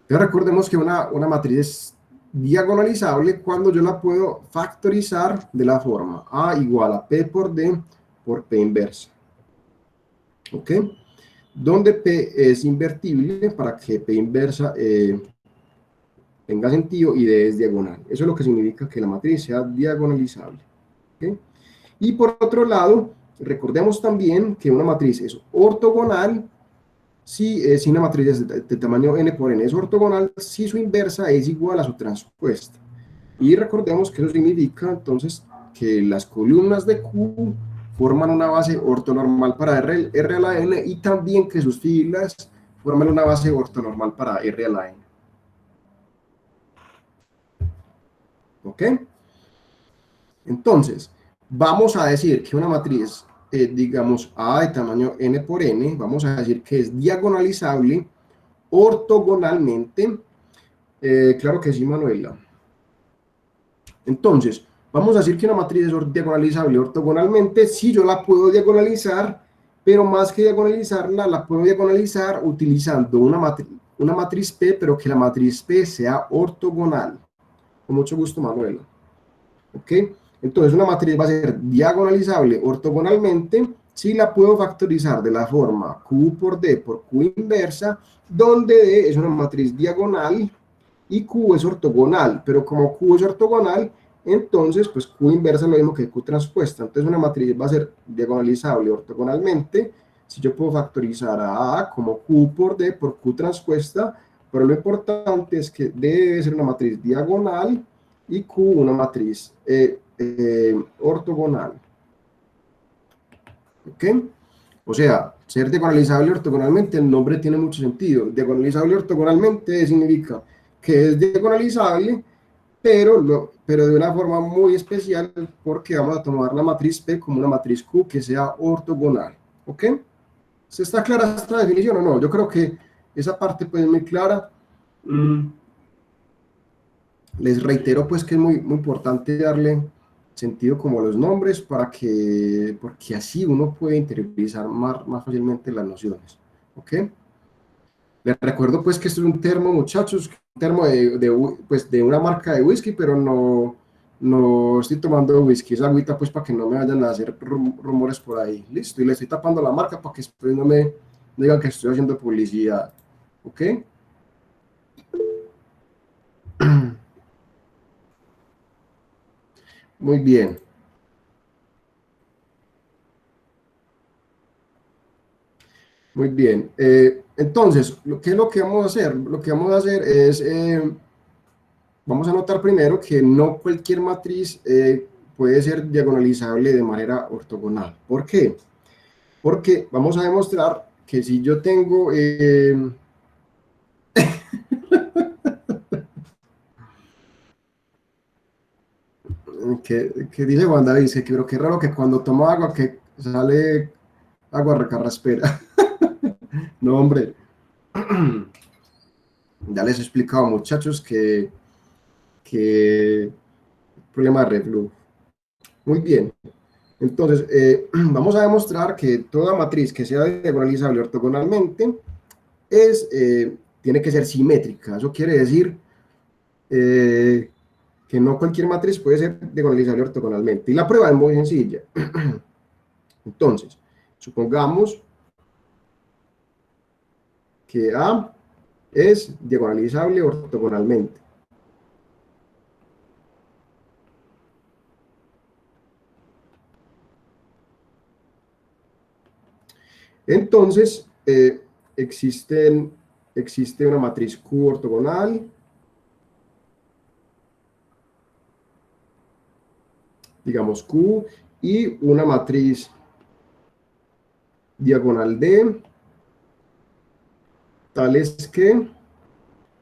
Entonces recordemos que una matriz es diagonalizable cuando yo la puedo factorizar de la forma A igual a P por D por P inversa. ¿Ok? Donde P es invertible para que P inversa tenga sentido y D es diagonal. Eso es lo que significa que la matriz sea diagonalizable. ¿Okay? Y por otro lado, recordemos también que una matriz es ortogonal si una matriz de tamaño n por n es ortogonal si su inversa es igual a su transpuesta. Y recordemos que eso significa entonces que las columnas de Q forman una base ortonormal para R a la n y también que sus filas forman una base ortonormal para R a la n. ¿Ok? Entonces, vamos a decir que una matriz, digamos, A de tamaño n por n, vamos a decir que es diagonalizable ortogonalmente. Claro que sí, Manuela. Entonces, vamos a decir que una matriz es diagonalizable ortogonalmente si yo la puedo diagonalizar, pero más que diagonalizarla, la puedo diagonalizar utilizando una matriz P, pero que la matriz P sea ortogonal. Con mucho gusto, Manuela. ¿Ok? Entonces, una matriz va a ser diagonalizable ortogonalmente si la puedo factorizar de la forma Q por D por Q inversa, donde D es una matriz diagonal y Q es ortogonal, pero como Q es ortogonal, entonces pues Q inversa es lo mismo que Q transpuesta. Entonces una matriz va a ser diagonalizable ortogonalmente si yo puedo factorizar a A como Q por D por Q transpuesta, pero lo importante es que D debe ser una matriz diagonal y Q una matriz ortogonal. ¿Ok? O sea, ser diagonalizable ortogonalmente, el nombre tiene mucho sentido. Diagonalizable ortogonalmente significa que es diagonalizable, pero de una forma muy especial, porque vamos a tomar la matriz P como una matriz Q que sea ortogonal. ¿Ok? ¿Se está clara esta definición o no? Yo creo que esa parte pues es muy clara. Les reitero pues que es muy, muy importante darle sentido como a los nombres porque así uno puede interiorizar más fácilmente las nociones. ¿Ok? Les recuerdo pues que esto es un termo, muchachos, un termo pues, de una marca de whisky, pero no estoy tomando whisky, es agüita pues para que no me vayan a hacer rumores por ahí. Listo, y le estoy tapando la marca para que después no me digan que estoy haciendo publicidad. ¿Ok? Muy bien. Muy bien. Entonces, ¿qué es lo que vamos a hacer? Lo que vamos a hacer es, vamos a notar primero que no cualquier matriz puede ser diagonalizable de manera ortogonal. ¿Por qué? Porque vamos a demostrar que si yo tengo... que dice Wanda, dice que pero qué raro que cuando tomo agua que sale agua recarraspera. No, hombre. Ya les he explicado, muchachos, que problema de reflujo. Muy bien. Entonces, vamos a demostrar que toda matriz que sea diagonalizable ortogonalmente tiene que ser simétrica. Eso quiere decir que no cualquier matriz puede ser diagonalizable ortogonalmente. Y la prueba es muy sencilla. Entonces, supongamos que A es diagonalizable ortogonalmente. Entonces, existe una matriz Q ortogonal, digamos Q, y una matriz diagonal D, tales que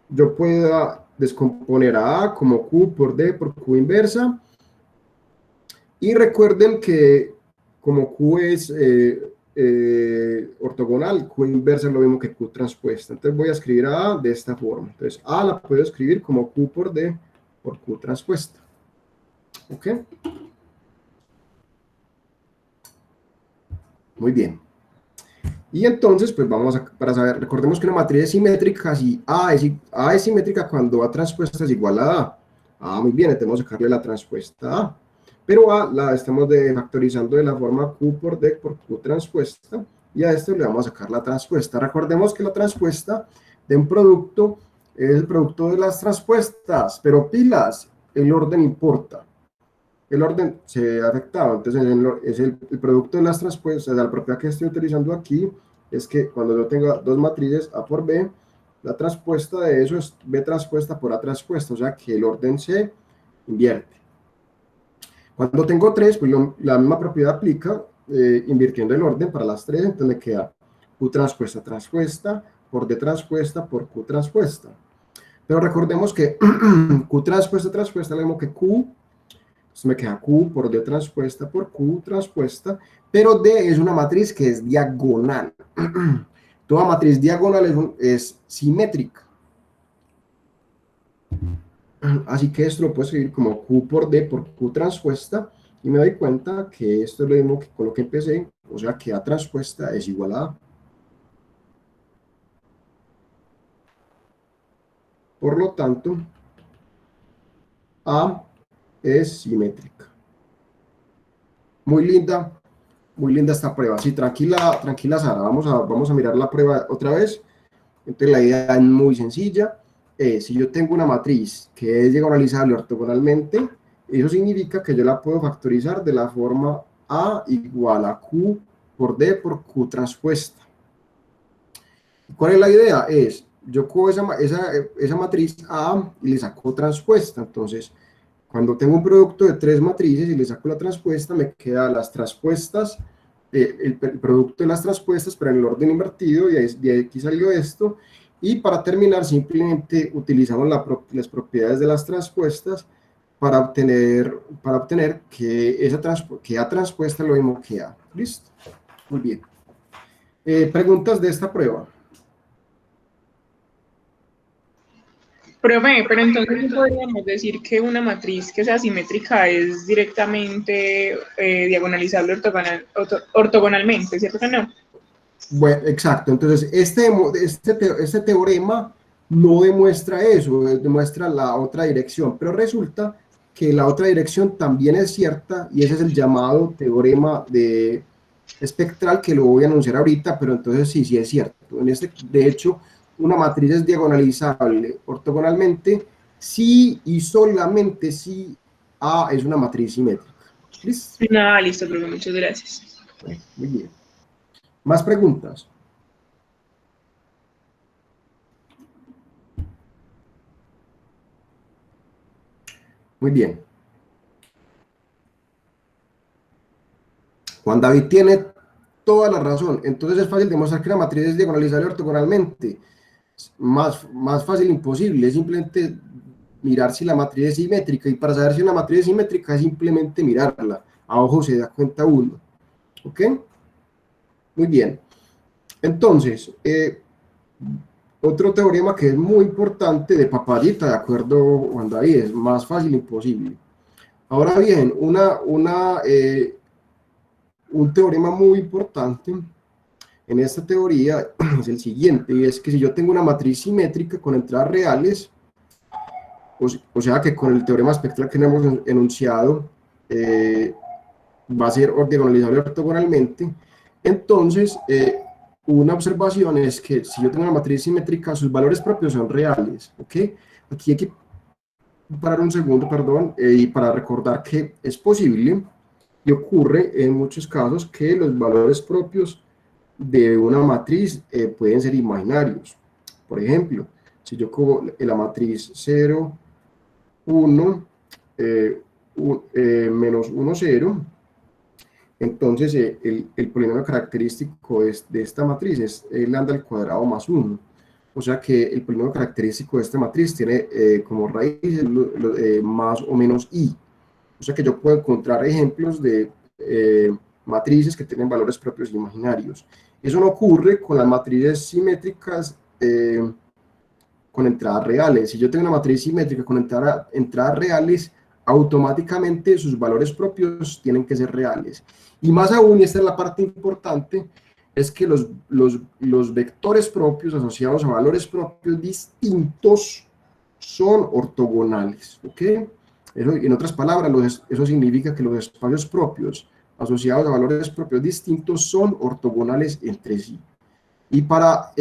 yo pueda descomponer a A como Q por D por Q inversa. Y recuerden que como Q es ortogonal, Q inversa es lo mismo que Q transpuesta. Entonces voy a escribir a A de esta forma. Entonces A la puedo escribir como Q por D por Q transpuesta. ¿Ok? Muy bien. Y entonces, pues vamos a, para saber, recordemos que una matriz es simétrica, si A es simétrica cuando A transpuesta es igual a A. Ah, muy bien, tenemos que sacarle la transpuesta a A. Pero A la estamos factorizando de la forma Q por D por Q transpuesta, y a esto le vamos a sacar la transpuesta. Recordemos que la transpuesta de un producto es el producto de las transpuestas, pero pilas, el orden importa. El orden se ha afectado, entonces es el producto de las transpuestas, la propiedad que estoy utilizando aquí es que cuando yo tenga dos matrices A por B, la transpuesta de eso es B transpuesta por A transpuesta, o sea que el orden se invierte. Cuando tengo tres, pues la misma propiedad aplica, invirtiendo el orden para las tres, entonces me queda Q transpuesta transpuesta por D transpuesta por Q transpuesta. Pero recordemos que Q transpuesta transpuesta es lo mismo que Q. Entonces me queda Q por D transpuesta por Q transpuesta, pero D es una matriz que es diagonal. Toda matriz diagonal es simétrica. Así que esto lo puedo escribir como Q por D por Q transpuesta, y me doy cuenta que esto es lo mismo que con lo que empecé, o sea que A transpuesta es igual a A. Por lo tanto, A es simétrica. Muy linda esta prueba. Sí, tranquila, tranquila Sara, vamos a mirar la prueba otra vez. Entonces la idea es muy sencilla. Si yo tengo una matriz que es diagonalizable ortogonalmente, eso significa que yo la puedo factorizar de la forma A igual a Q por D por Q transpuesta. ¿Cuál es la idea? Yo cojo esa matriz A y le saco transpuesta. Entonces, cuando tengo un producto de tres matrices y le saco la transpuesta, me quedan las transpuestas, el producto de las transpuestas, pero en el orden invertido, y de aquí salió esto. Y para terminar, simplemente utilizamos las propiedades de las transpuestas para obtener que que A transpuesta es lo mismo que A. ¿Listo? Muy bien. ¿Preguntas de esta prueba? Profe, pero entonces sí podríamos decir que una matriz que sea simétrica es directamente diagonalizable ortogonalmente, ¿cierto que no? Bueno, exacto. Entonces, este teorema no demuestra eso, demuestra la otra dirección, pero resulta que la otra dirección también es cierta y ese es el llamado teorema de espectral que lo voy a anunciar ahorita, pero entonces sí es cierto. De hecho, una matriz es diagonalizable ortogonalmente si y solamente si A es una matriz simétrica. ¿Listo? Nada, listo, profe, muchas gracias. Bueno, muy bien. ¿Más preguntas? Muy bien. Juan David tiene toda la razón. Entonces es fácil demostrar que la matriz es diagonalizable ortogonalmente. Más fácil imposible. Es simplemente mirar si la matriz es simétrica. Y para saber si una matriz es simétrica es simplemente mirarla. A ojo se da cuenta uno. ¿Ok? Muy bien. Entonces, otro teorema que es muy importante de Papayita, de acuerdo, Juan David, es más fácil imposible. Ahora bien, un teorema muy importante en esta teoría es el siguiente, y es que si yo tengo una matriz simétrica con entradas reales, o sea que con el teorema espectral que hemos enunciado, va a ser diagonalizable ortogonalmente, entonces una observación es que si yo tengo una matriz simétrica, sus valores propios son reales, ¿ok? Aquí hay que parar un segundo, perdón, y para recordar que es posible y ocurre en muchos casos que los valores propios de una matriz pueden ser imaginarios. Por ejemplo, si yo cojo la matriz 0, 1, menos 1, 0, entonces el polinomio característico de esta matriz es lambda al cuadrado más 1. O sea que el polinomio característico de esta matriz tiene como raíz más o menos i. O sea que yo puedo encontrar ejemplos de matrices que tienen valores propios imaginarios. Eso no ocurre con las matrices simétricas con entradas reales. Si yo tengo una matriz simétrica con entradas reales, automáticamente sus valores propios tienen que ser reales. Y más aún, y esta es la parte importante, es que los vectores propios asociados a valores propios distintos son ortogonales. ¿Ok? Eso, en otras palabras, eso significa que los espacios propios asociados a valores propios distintos son ortogonales entre sí. Y para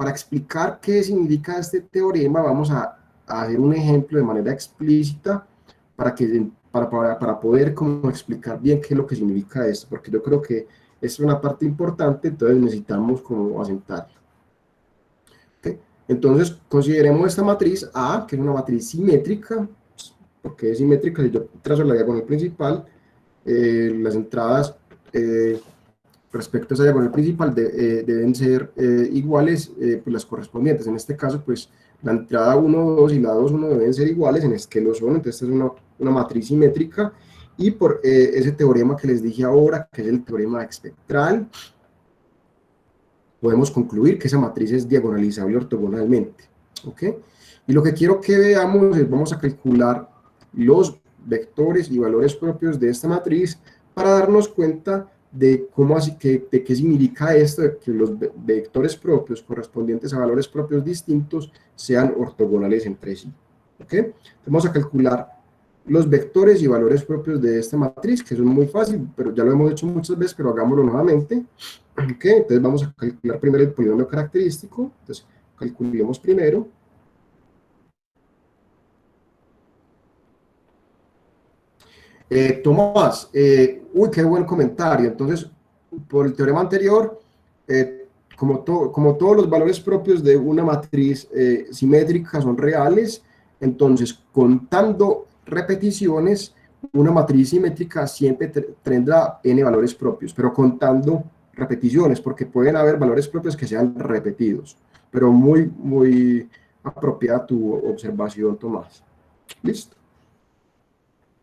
explicar qué significa este teorema, vamos a hacer un ejemplo de manera explícita para poder como explicar bien qué es lo que significa esto, porque yo creo que es una parte importante, entonces necesitamos como asentarlo. ¿Okay? Entonces, consideremos esta matriz A, que es una matriz simétrica. Porque es simétrica, si yo trazo la diagonal principal, las entradas respecto a esa diagonal principal deben ser iguales, pues las correspondientes. En este caso, pues la entrada 1, 2 y la 2, 1 deben ser iguales, en este que lo son, entonces esta es una matriz simétrica, y por ese teorema que les dije ahora, que es el teorema espectral, podemos concluir que esa matriz es diagonalizable ortogonalmente. ¿Ok? Y lo que quiero que veamos es, vamos a calcular los vectores y valores propios de esta matriz para darnos cuenta de de qué significa esto, de que los vectores propios correspondientes a valores propios distintos sean ortogonales entre sí. ¿Okay? Vamos a calcular los vectores y valores propios de esta matriz, que son muy fácil, pero ya lo hemos hecho muchas veces, pero hagámoslo nuevamente. ¿Okay? Entonces vamos a calcular primero el polinomio característico. Entonces calculemos primero. Tomás, uy, qué buen comentario. Entonces, por el teorema anterior, como todos los valores propios de una matriz simétrica son reales, entonces, contando repeticiones, una matriz simétrica siempre tendrá n valores propios, pero contando repeticiones, porque pueden haber valores propios que sean repetidos. pero muy, muy apropiada tu observación, Tomás. ¿Listo?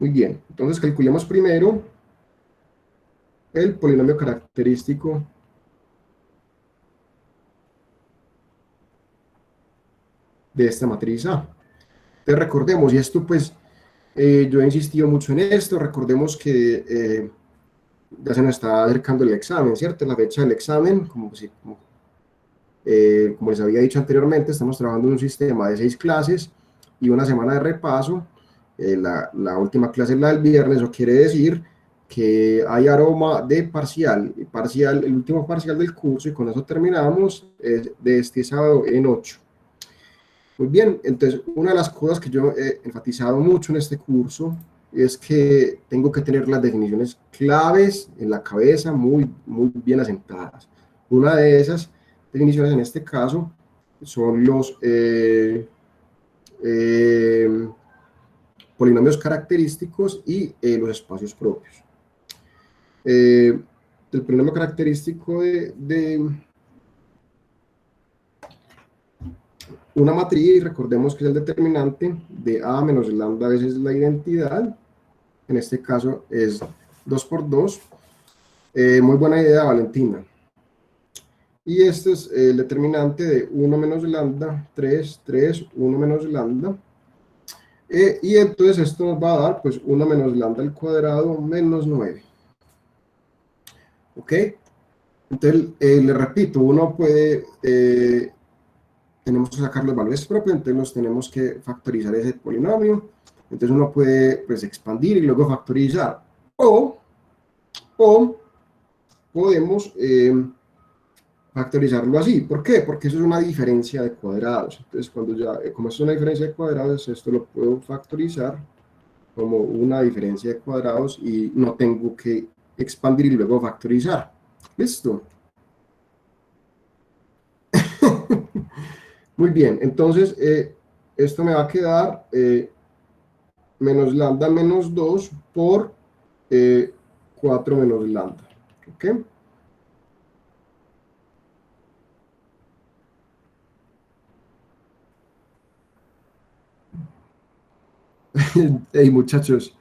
Muy bien, entonces calculemos primero el polinomio característico de esta matriz A. Entonces recordemos, y esto pues yo he insistido mucho en esto, recordemos que ya se nos está acercando el examen, ¿cierto? La fecha del examen, como les había dicho anteriormente, estamos trabajando en un sistema de 6 clases y una semana de repaso. La última clase es la del viernes, eso quiere decir que hay aroma de parcial, el último parcial del curso, y con eso terminamos de este sábado en 8. Muy bien, entonces una de las cosas que yo he enfatizado mucho en este curso es que tengo que tener las definiciones claves en la cabeza muy, muy bien asentadas. Una de esas definiciones en este caso son los polinomios característicos y los espacios propios. El polinomio característico de una matriz, recordemos que es el determinante de A menos lambda veces la identidad, en este caso es 2 por 2, muy buena idea, Valentina. Y este es el determinante de 1 menos lambda, 3, 3, 1 menos lambda, y entonces esto nos va a dar pues 1 menos lambda al cuadrado menos 9. ¿Ok? Entonces, le repito, uno puede... tenemos que sacar los valores propios, entonces nos tenemos que factorizar ese polinomio, entonces uno puede pues expandir y luego factorizar, o podemos factorizarlo así. ¿Por qué? Porque eso es una diferencia de cuadrados, entonces cuando ya, como es una diferencia de cuadrados, esto lo puedo factorizar como una diferencia de cuadrados y no tengo que expandir y luego factorizar. ¿Listo? Muy bien, entonces esto me va a quedar menos lambda menos 2 por 4 menos lambda. ¿Ok? Hey muchachos,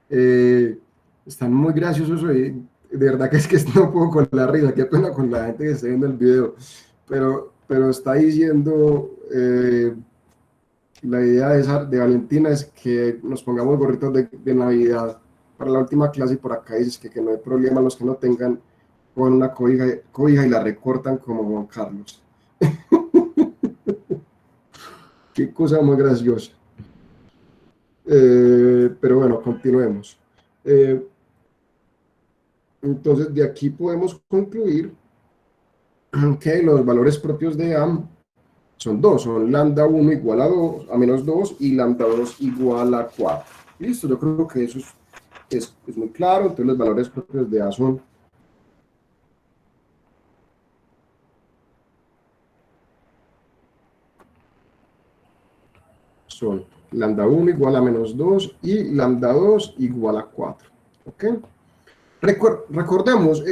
están muy graciosos hoy. De verdad que es que no puedo con la risa, qué pena con la gente que está viendo el video. Pero está diciendo, la idea de Valentina es que nos pongamos gorritos de Navidad para la última clase, y por acá dices que no hay problema, los que no tengan, con una cobija y la recortan como Juan Carlos. Qué cosa más graciosa. Pero bueno, continuemos. Entonces, de aquí podemos concluir que los valores propios de A son 2, son lambda 1 igual a menos 2 y lambda 2 igual a 4. Listo, yo creo que eso es muy claro. Entonces los valores propios de A son lambda 1 igual a menos 2 y lambda 2 igual a 4. ¿Ok? Recordemos,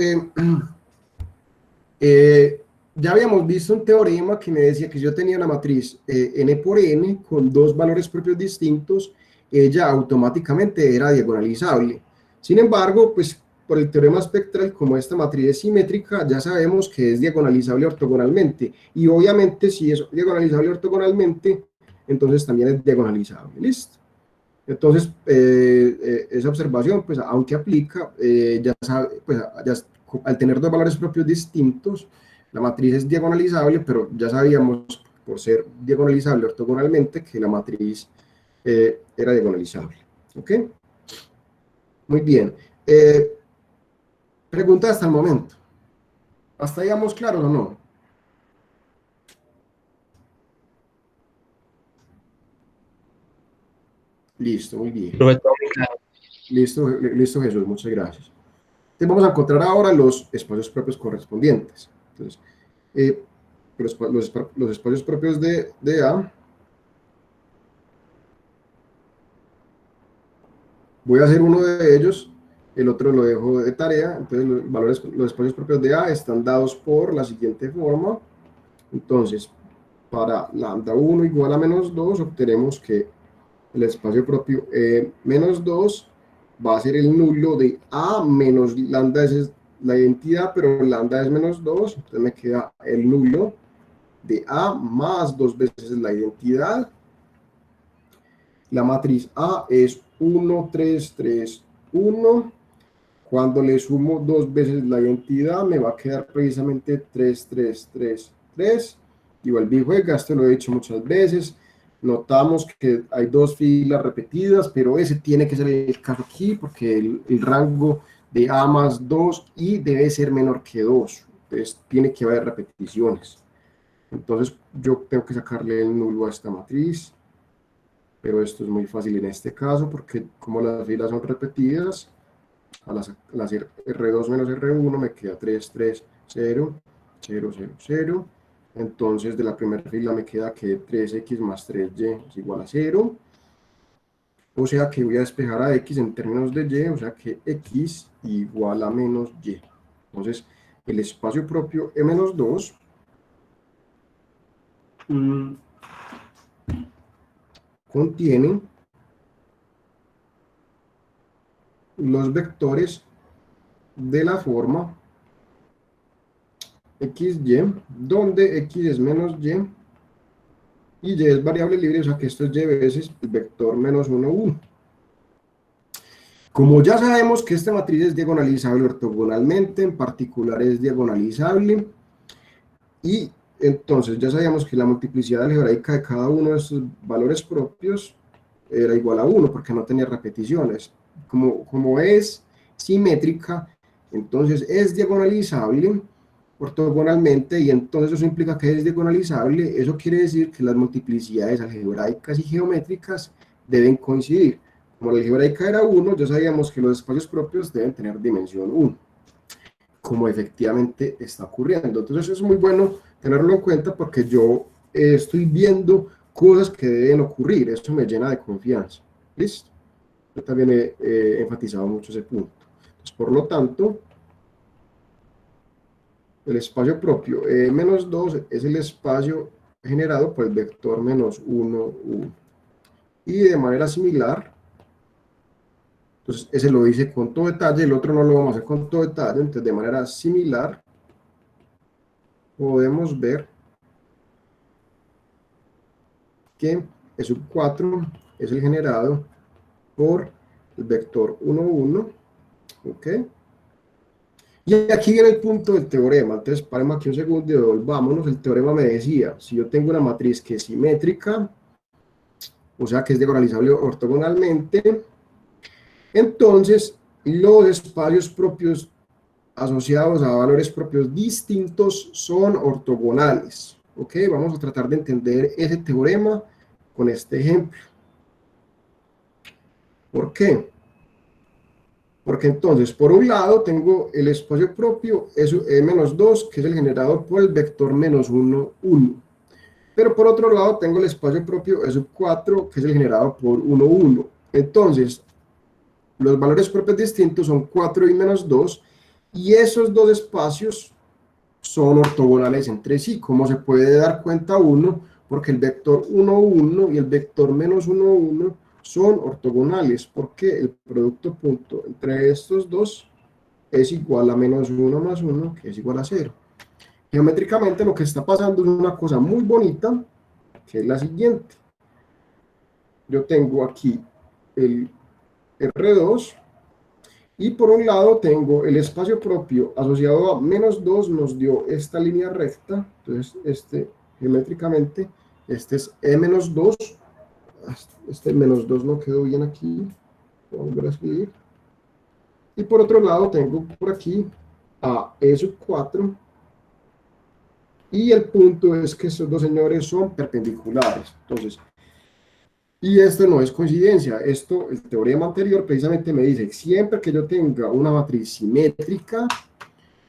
ya habíamos visto un teorema que me decía que yo tenía una matriz n por n con dos valores propios distintos, ella automáticamente era diagonalizable. Sin embargo, pues por el teorema espectral, como esta matriz es simétrica, ya sabemos que es diagonalizable ortogonalmente. Y obviamente si es diagonalizable ortogonalmente, entonces también es diagonalizable. ¿Listo? Entonces, esa observación, pues aunque aplica, ya sabe, pues, al tener dos valores propios distintos, la matriz es diagonalizable, pero ya sabíamos, por ser diagonalizable ortogonalmente, que la matriz era diagonalizable. ¿Ok? Muy bien. Pregunta hasta el momento. ¿Hasta ahí vamos claros o no? Listo, muy bien. Listo, listo, Jesús, muchas gracias. Entonces vamos a encontrar ahora los espacios propios correspondientes. Entonces, los espacios propios de A, voy a hacer uno de ellos, el otro lo dejo de tarea. Entonces los espacios propios de A están dados por la siguiente forma. Entonces, para lambda 1 igual a menos 2, obtenemos que el espacio propio menos 2 va a ser el nulo de A menos lambda, es la identidad, pero lambda es menos 2, entonces me queda el nulo de A más 2 veces la identidad. La matriz A es 1, 3, 3, 1. Cuando le sumo 2 veces la identidad, me va a quedar precisamente 3, 3, 3, 3. Igual y juega, esto lo he dicho muchas veces. Notamos que hay 2 filas repetidas, pero ese tiene que ser el caso aquí, porque el rango de A más 2 y debe ser menor que 2. Entonces, tiene que haber repeticiones. Entonces, yo tengo que sacarle el nulo a esta matriz. Pero esto es muy fácil en este caso, porque como las filas son repetidas, al hacer R2 menos R1 me queda 3, 3, 0, 0, 0, 0. Entonces de la primera fila me queda que 3x más 3y es igual a 0. O sea que voy a despejar a x en términos de y, o sea que x igual a menos y. Entonces el espacio propio E menos 2 contiene los vectores de la forma xy, donde x es menos y y es variable libre, o sea que esto es y veces el vector menos 1, 1. Como ya sabemos que esta matriz es diagonalizable ortogonalmente, en particular es diagonalizable, y entonces ya sabíamos que la multiplicidad algebraica de cada uno de estos valores propios era igual a 1, porque no tenía repeticiones. Como es simétrica, entonces es diagonalizable ortogonalmente, y entonces eso implica que es diagonalizable. Eso quiere decir que las multiplicidades algebraicas y geométricas deben coincidir. Como la algebraica era 1, ya sabíamos que los espacios propios deben tener dimensión 1, como efectivamente está ocurriendo. Entonces es muy bueno tenerlo en cuenta, porque yo estoy viendo cosas que deben ocurrir. Eso me llena de confianza. ¿Listo? Yo también he enfatizado mucho ese punto. Entonces, por lo tanto, el espacio propio menos 2 es el espacio generado por el vector menos 1, 1. Y de manera similar, entonces ese lo hice con todo detalle, el otro no lo vamos a hacer con todo detalle. Entonces de manera similar podemos ver que E sub 4 es el generado por el vector 1, 1, ¿ok? Y aquí viene el punto del teorema. Entonces paremos aquí un segundo y volvámonos. El teorema me decía, si yo tengo una matriz que es simétrica, o sea que es diagonalizable ortogonalmente, entonces los espacios propios asociados a valores propios distintos son ortogonales. ¿Ok? Vamos a tratar de entender ese teorema con este ejemplo. ¿Por qué? Porque entonces, por un lado, tengo el espacio propio E-2, que es el generado por el vector menos 1, 1. Pero por otro lado, tengo el espacio propio E-4, que es el generado por 1, 1. Entonces, los valores propios distintos son 4 y menos 2, y esos dos espacios son ortogonales entre sí. Como se puede dar cuenta uno, porque el vector 1, 1 y el vector menos 1, 1 son ortogonales, porque el producto punto entre estos dos es igual a menos 1 más 1, que es igual a 0. Geométricamente lo que está pasando es una cosa muy bonita, que es la siguiente. Yo tengo aquí el R2, y por un lado tengo el espacio propio asociado a menos 2, nos dio esta línea recta. Entonces geométricamente este es E menos 2, este menos 2 no quedó bien aquí, voy a volver a escribir. Y por otro lado tengo por aquí a E sub 4, y el punto es que estos dos señores son perpendiculares. Entonces, y esto no es coincidencia, el teorema anterior precisamente me dice que siempre que yo tenga una matriz simétrica,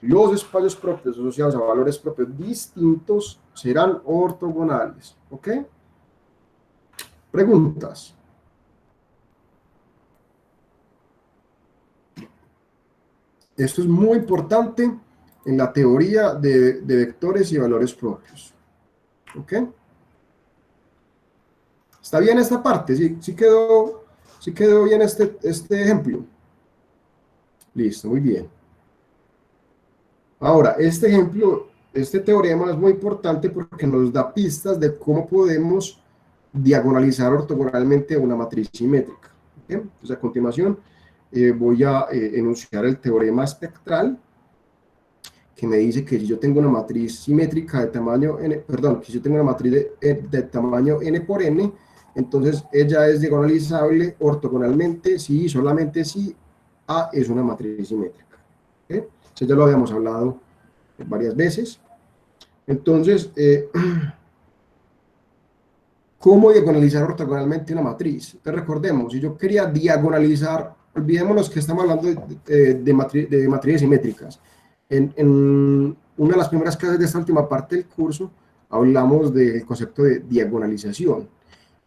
los espacios propios asociados a valores propios distintos serán ortogonales. ¿Ok? Preguntas. Esto es muy importante en la teoría de vectores y valores propios. ¿Ok? ¿Está bien esta parte? ¿Sí quedó bien este ejemplo? Listo, muy bien. Ahora, este ejemplo, este teorema es muy importante porque nos da pistas de cómo podemos diagonalizar ortogonalmente una matriz simétrica. ¿Ok? Entonces, a continuación, voy a enunciar el teorema espectral, que me dice que si yo tengo una matriz simétrica de tamaño n, perdón, que si yo tengo una matriz de tamaño n por n, entonces ella es diagonalizable ortogonalmente si solamente si A es una matriz simétrica. ¿Ok? Eso ya lo habíamos hablado varias veces. Entonces, ¿cómo diagonalizar ortogonalmente una matriz? Entonces, recordemos, si yo quería diagonalizar, olvidémonos que estamos hablando de matrices simétricas. En una de las primeras clases de esta última parte del curso, hablamos del concepto de diagonalización.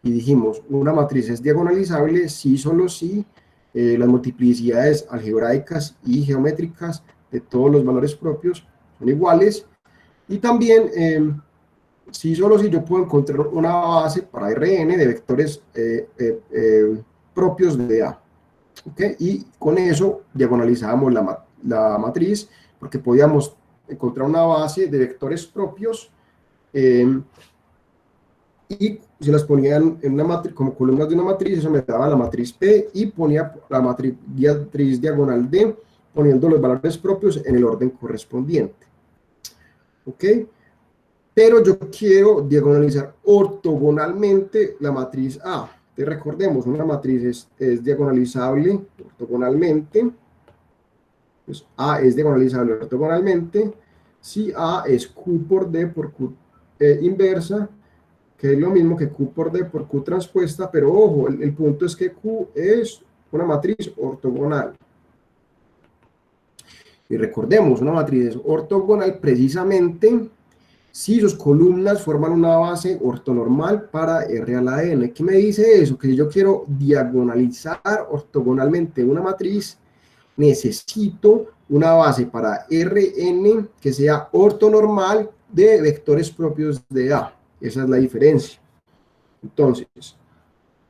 Y dijimos, una matriz es diagonalizable si solo si las multiplicidades algebraicas y geométricas de todos los valores propios son iguales. Y también, si solo si yo puedo encontrar una base para Rn de vectores propios de A. ¿Okay? Y con eso diagonalizábamos la matriz, porque podíamos encontrar una base de vectores propios y se las ponían en una matriz, como columnas de una matriz, eso me daba la matriz P, y ponía la matriz diagonal D, poniendo los valores propios en el orden correspondiente. ¿Ok? Pero yo quiero diagonalizar ortogonalmente la matriz A. Entonces recordemos, una matriz es diagonalizable ortogonalmente. Pues A es diagonalizable ortogonalmente si A es Q por D por Q inversa, que es lo mismo que Q por D por Q transpuesta, pero ojo, el punto es que Q es una matriz ortogonal. Y recordemos, una matriz es ortogonal precisamente si sus columnas forman una base ortonormal para R a la n. ¿Qué me dice eso? Que si yo quiero diagonalizar ortogonalmente una matriz, necesito una base para Rn que sea ortonormal de vectores propios de A. Esa es la diferencia. Entonces,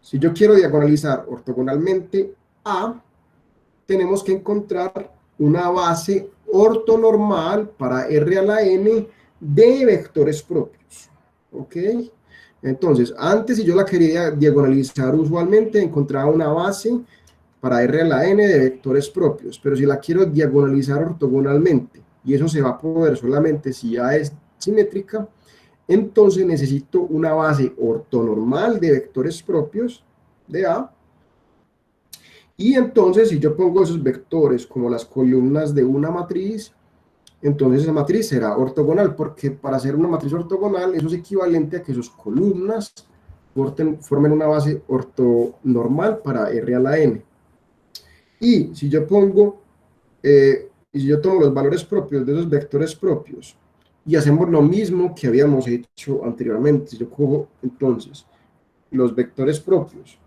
si yo quiero diagonalizar ortogonalmente A, tenemos que encontrar una base ortonormal para R a la n de vectores propios. ¿Ok? Entonces, antes si yo la quería diagonalizar usualmente, encontraba una base para R a la n de vectores propios, pero si la quiero diagonalizar ortogonalmente, y eso se va a poder solamente si A es simétrica, entonces necesito una base ortonormal de vectores propios de A, y entonces si yo pongo esos vectores como las columnas de una matriz, entonces esa matriz será ortogonal, porque para hacer una matriz ortogonal eso es equivalente a que sus columnas formen una base ortonormal para R a la n. Y si yo pongo, y si yo tomo los valores propios de esos vectores propios y hacemos lo mismo que habíamos hecho anteriormente, si yo cojo entonces los vectores propios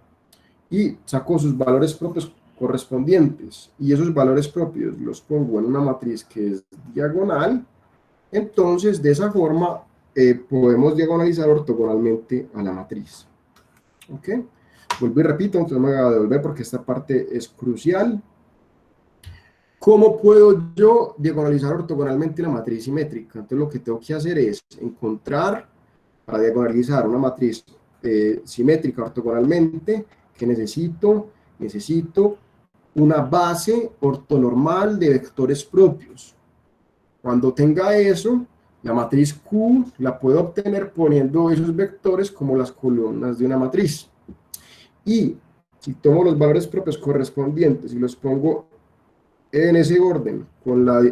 y saco sus valores propios correspondientes y esos valores propios los pongo en una matriz que es diagonal, entonces de esa forma podemos diagonalizar ortogonalmente a la matriz. ¿Ok? Vuelvo y repito, entonces me voy a devolver porque esta parte es crucial. ¿Cómo puedo yo diagonalizar ortogonalmente una matriz simétrica? Entonces lo que tengo que hacer es encontrar, para diagonalizar una matriz simétrica ortogonalmente, que necesito una base ortonormal de vectores propios. Cuando tenga eso, la matriz Q la puedo obtener poniendo esos vectores como las columnas de una matriz. Y si tomo los valores propios correspondientes y los pongo en ese orden,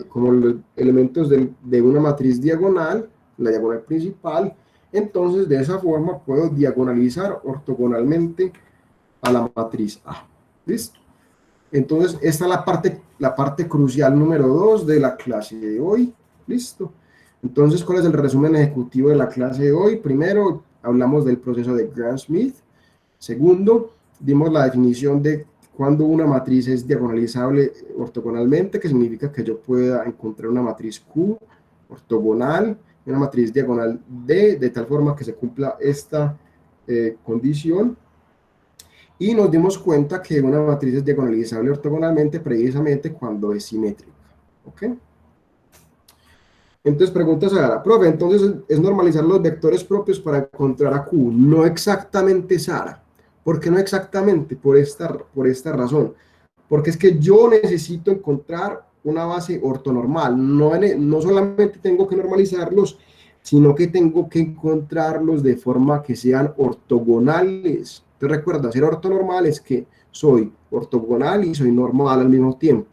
como los elementos de una matriz diagonal, la diagonal principal, entonces de esa forma puedo diagonalizar ortogonalmente a la matriz A. ¿Listo? Entonces esta es la parte crucial número 2 de la clase de hoy. ¿Listo? Entonces, ¿cuál es el resumen ejecutivo de la clase de hoy? Primero, hablamos del proceso de Gram-Schmidt. Segundo, dimos la definición de cuando una matriz es diagonalizable ortogonalmente, que significa que yo pueda encontrar una matriz Q ortogonal y una matriz diagonal D, de tal forma que se cumpla esta condición, y nos dimos cuenta que una matriz es diagonalizable ortogonalmente precisamente cuando es simétrica. ¿Ok? Entonces pregunta Sara, profe, entonces es normalizar los vectores propios para encontrar a Q. No exactamente, Sara. ¿Por qué no exactamente? Por esta razón. Porque es que yo necesito encontrar una base ortonormal. No solamente tengo que normalizarlos, sino que tengo que encontrarlos de forma que sean ortogonales. ¿Te recuerdas? Ser ortonormal es que soy ortogonal y soy normal al mismo tiempo.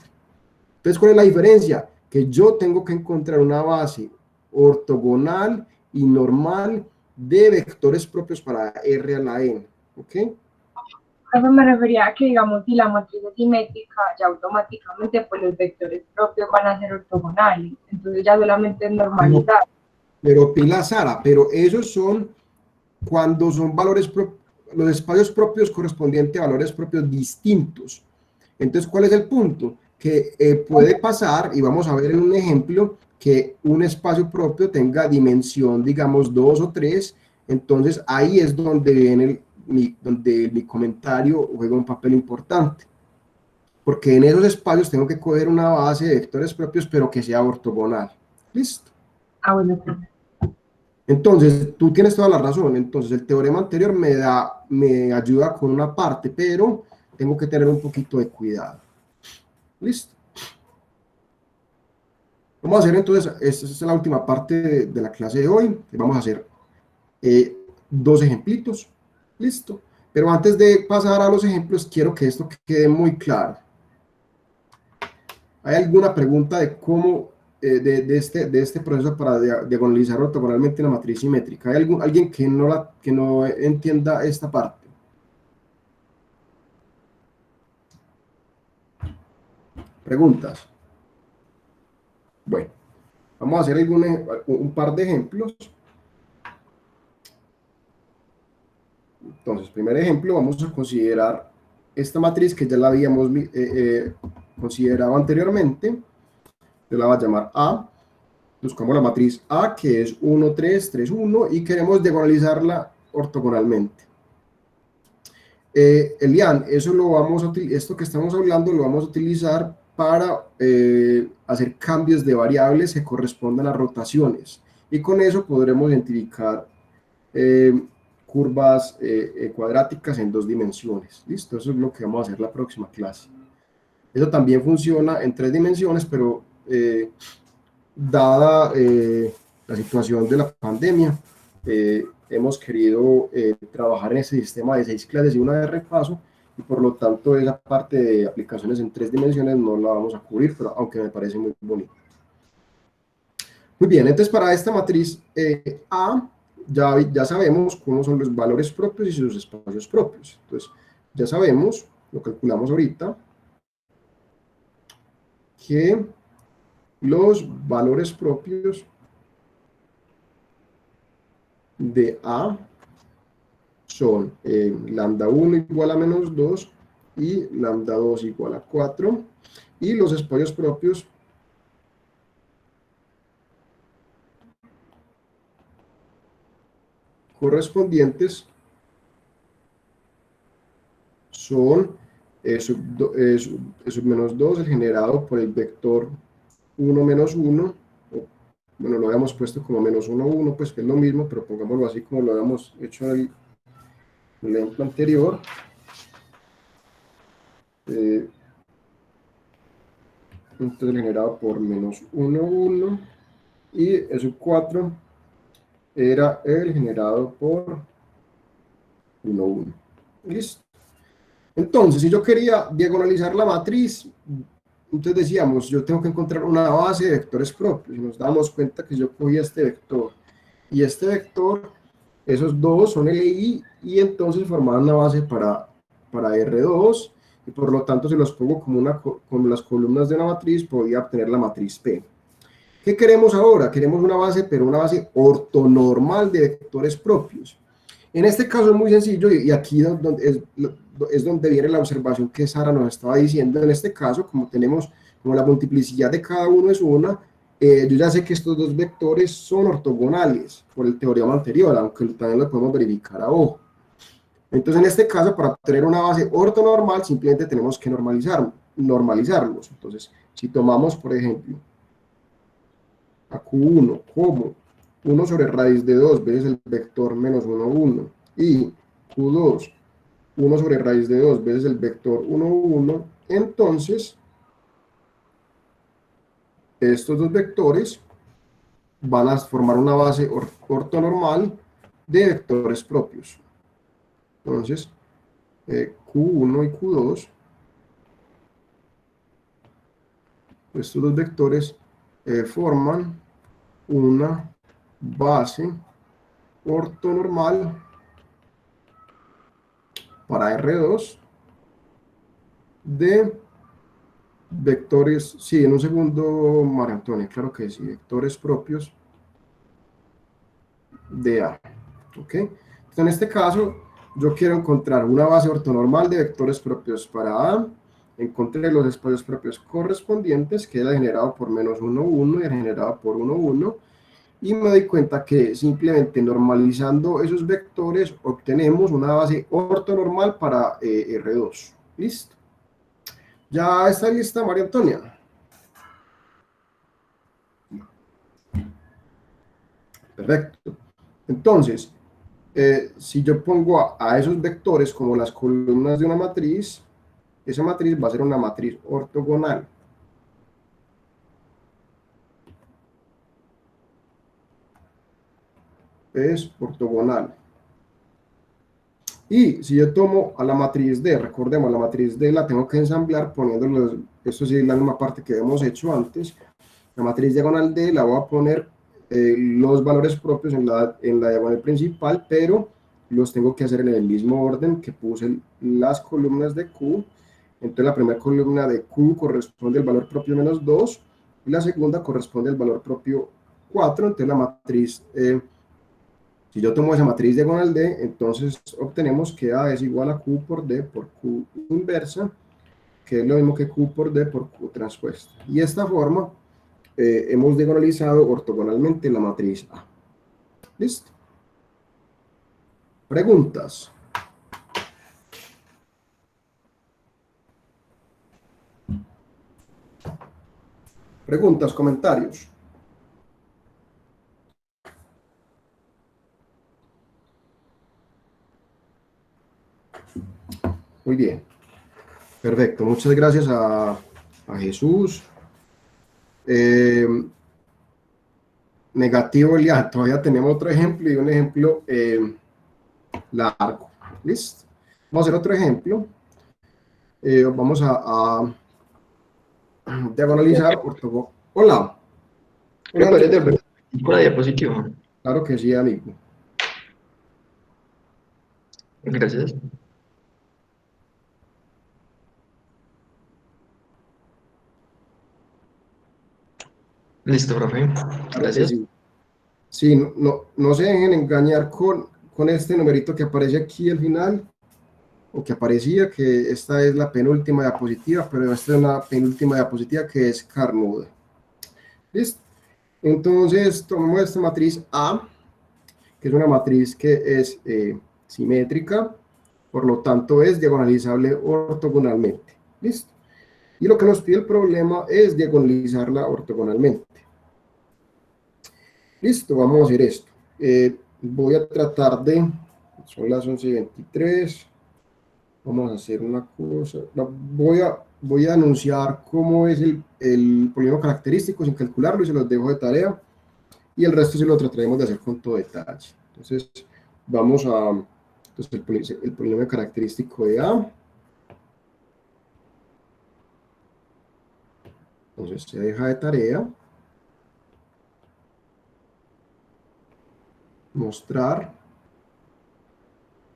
Entonces, ¿cuál es la diferencia? Que yo tengo que encontrar una base ortogonal y normal de vectores propios para R a la N. ¿Ok? Eso me refería a que, digamos, si la matriz es simétrica, ya automáticamente pues los vectores propios van a ser ortogonales. Entonces ya solamente es normalizar. Pero Pilar, Sara, pero esos son cuando son los espacios propios correspondientes a valores propios distintos. Entonces, ¿cuál es el punto? Que puede pasar, y vamos a ver en un ejemplo, que un espacio propio tenga dimensión, digamos, 2 o 3, entonces ahí es donde viene donde mi comentario juega un papel importante. Porque en esos espacios tengo que coger una base de vectores propios, pero que sea ortogonal. ¿Listo? Ah, bueno. Entonces, tú tienes toda la razón. Entonces, el teorema anterior me ayuda con una parte, pero tengo que tener un poquito de cuidado. ¿Listo? Vamos a hacer entonces, esta es la última parte de la clase de hoy. Vamos a hacer 2 ejemplitos. Listo. Pero antes de pasar a los ejemplos, quiero que esto quede muy claro. ¿Hay alguna pregunta de cómo, de este proceso para diagonalizar ortogonalmente una matriz simétrica? ¿Hay alguien que no entienda esta parte? ¿Preguntas? Bueno, vamos a hacer un par de ejemplos. Entonces, primer ejemplo, vamos a considerar esta matriz que ya la habíamos considerado anteriormente. Yo la voy a llamar A. Buscamos la matriz A, que es 1, 3, 3, 1, y queremos diagonalizarla ortogonalmente. Elian, esto que estamos hablando lo vamos a utilizar para hacer cambios de variables que correspondan a rotaciones. Y con eso podremos identificar curvas cuadráticas en 2 dimensiones. ¿Listo? Eso es lo que vamos a hacer la próxima clase. Eso también funciona en 3 dimensiones, pero dada la situación de la pandemia, hemos querido trabajar en ese sistema de 6 clases y una de repaso, y por lo tanto esa parte de aplicaciones en 3 dimensiones no la vamos a cubrir, pero aunque me parece muy bonito. Muy bien, entonces para esta matriz A, ya sabemos cómo son los valores propios y sus espacios propios. Entonces, ya sabemos, lo calculamos ahorita, que los valores propios de A son lambda 1 igual a menos 2 y lambda 2 igual a 4, y los espacios propios correspondientes son sub menos 2, el generado por el vector 1 menos 1, bueno, lo habíamos puesto como menos 1, 1, pues que es lo mismo, pero pongámoslo así como lo habíamos hecho en el ejemplo anterior. Entonces generado por menos 1, 1, y el sub 4 era el generado por 1, 1. Listo. Entonces, si yo quería diagonalizar la matriz, entonces decíamos, yo tengo que encontrar una base de vectores propios, y nos damos cuenta que yo cogía este vector, y este vector, esos dos son LI, y entonces formaban una base para R2, y por lo tanto, si los pongo como las columnas de una matriz, podía obtener la matriz P. ¿Qué queremos ahora? Queremos una base, pero una base ortonormal de vectores propios. En este caso es muy sencillo, y aquí es donde viene la observación que Sara nos estaba diciendo. En este caso, como la multiplicidad de cada uno es una, yo ya sé que estos 2 vectores son ortogonales por el teorema anterior, aunque también lo podemos verificar a ojo. Entonces, en este caso, para obtener una base ortonormal, simplemente tenemos que normalizarlos. Entonces, si tomamos, por ejemplo, a Q1 como 1 sobre raíz de 2 veces el vector menos 1, 1, y Q2, 1 sobre raíz de 2 veces el vector 1, 1, entonces, estos dos vectores van a formar una base ortonormal de vectores propios. Entonces, Q1 y Q2, estos dos vectores forman una base ortonormal para R2 de vectores, sí, en un segundo, María Antonia, claro que sí, vectores propios de A. ¿Ok? Entonces, en este caso, yo quiero encontrar una base ortonormal de vectores propios para A, encontré los espacios propios correspondientes, que era generado por menos 1, 1 y era generado por 1, 1, y me doy cuenta que simplemente normalizando esos vectores obtenemos una base ortonormal para R2. ¿Listo? ¿Ya está lista, María Antonia? Perfecto. Entonces, si yo pongo a esos vectores como las columnas de una matriz, esa matriz va a ser una matriz ortogonal. Es ortogonal. Y si yo tomo a la matriz D, recordemos, la matriz D la tengo que ensamblar poniendo esto sí es la misma parte que hemos hecho antes. La matriz diagonal D la voy a poner los valores propios en la diagonal principal, pero los tengo que hacer en el mismo orden que puse las columnas de Q. Entonces la primera columna de Q corresponde al valor propio menos 2 y la segunda corresponde al valor propio 4. Entonces la matriz, si yo tomo esa matriz diagonal D, entonces obtenemos que A es igual a Q por D por Q inversa, que es lo mismo que Q por D por Q transpuesta. Y de esta forma hemos diagonalizado ortogonalmente la matriz A. ¿Listo? ¿Preguntas? ¿Preguntas, comentarios? Muy bien. Perfecto. Muchas gracias a Jesús. Negativo, Elian. Todavía tenemos otro ejemplo y un ejemplo largo. ¿Listo? Vamos a hacer otro ejemplo. Vamos a diagonalizar ortogonal. Hola. ¿Me puedes devolver con la diapositiva? Claro que sí, amigo. Gracias. Listo, profe. Claro que Gracias. sí. Sí, no se dejen engañar con este numerito que aparece aquí al final, o que aparecía, que esta es la penúltima diapositiva, pero esta es una penúltima diapositiva que es carnuda. ¿Listo? Entonces, tomamos esta matriz A, que es una matriz que es simétrica, por lo tanto es diagonalizable ortogonalmente. ¿Listo? Y lo que nos pide el problema es diagonalizarla ortogonalmente. Listo, vamos a hacer esto. Voy a tratar de, son las 11:23, vamos a hacer una cosa, voy a anunciar cómo es el polinomio característico sin calcularlo y se los dejo de tarea, y el resto se lo trataremos de hacer con todo detalle. Entonces, vamos a, entonces el polinomio característico de A, entonces se deja de tarea, mostrar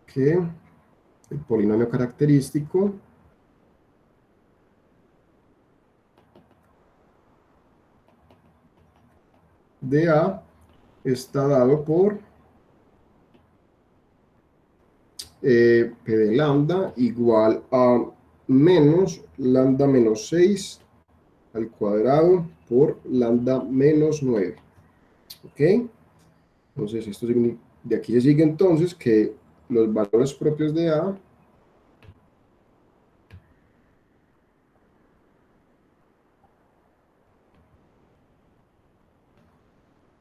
que el polinomio característico de A está dado por P de lambda igual a menos lambda menos 6 al cuadrado por lambda menos 9. ¿Ok? Entonces, de aquí se sigue entonces que los valores propios de A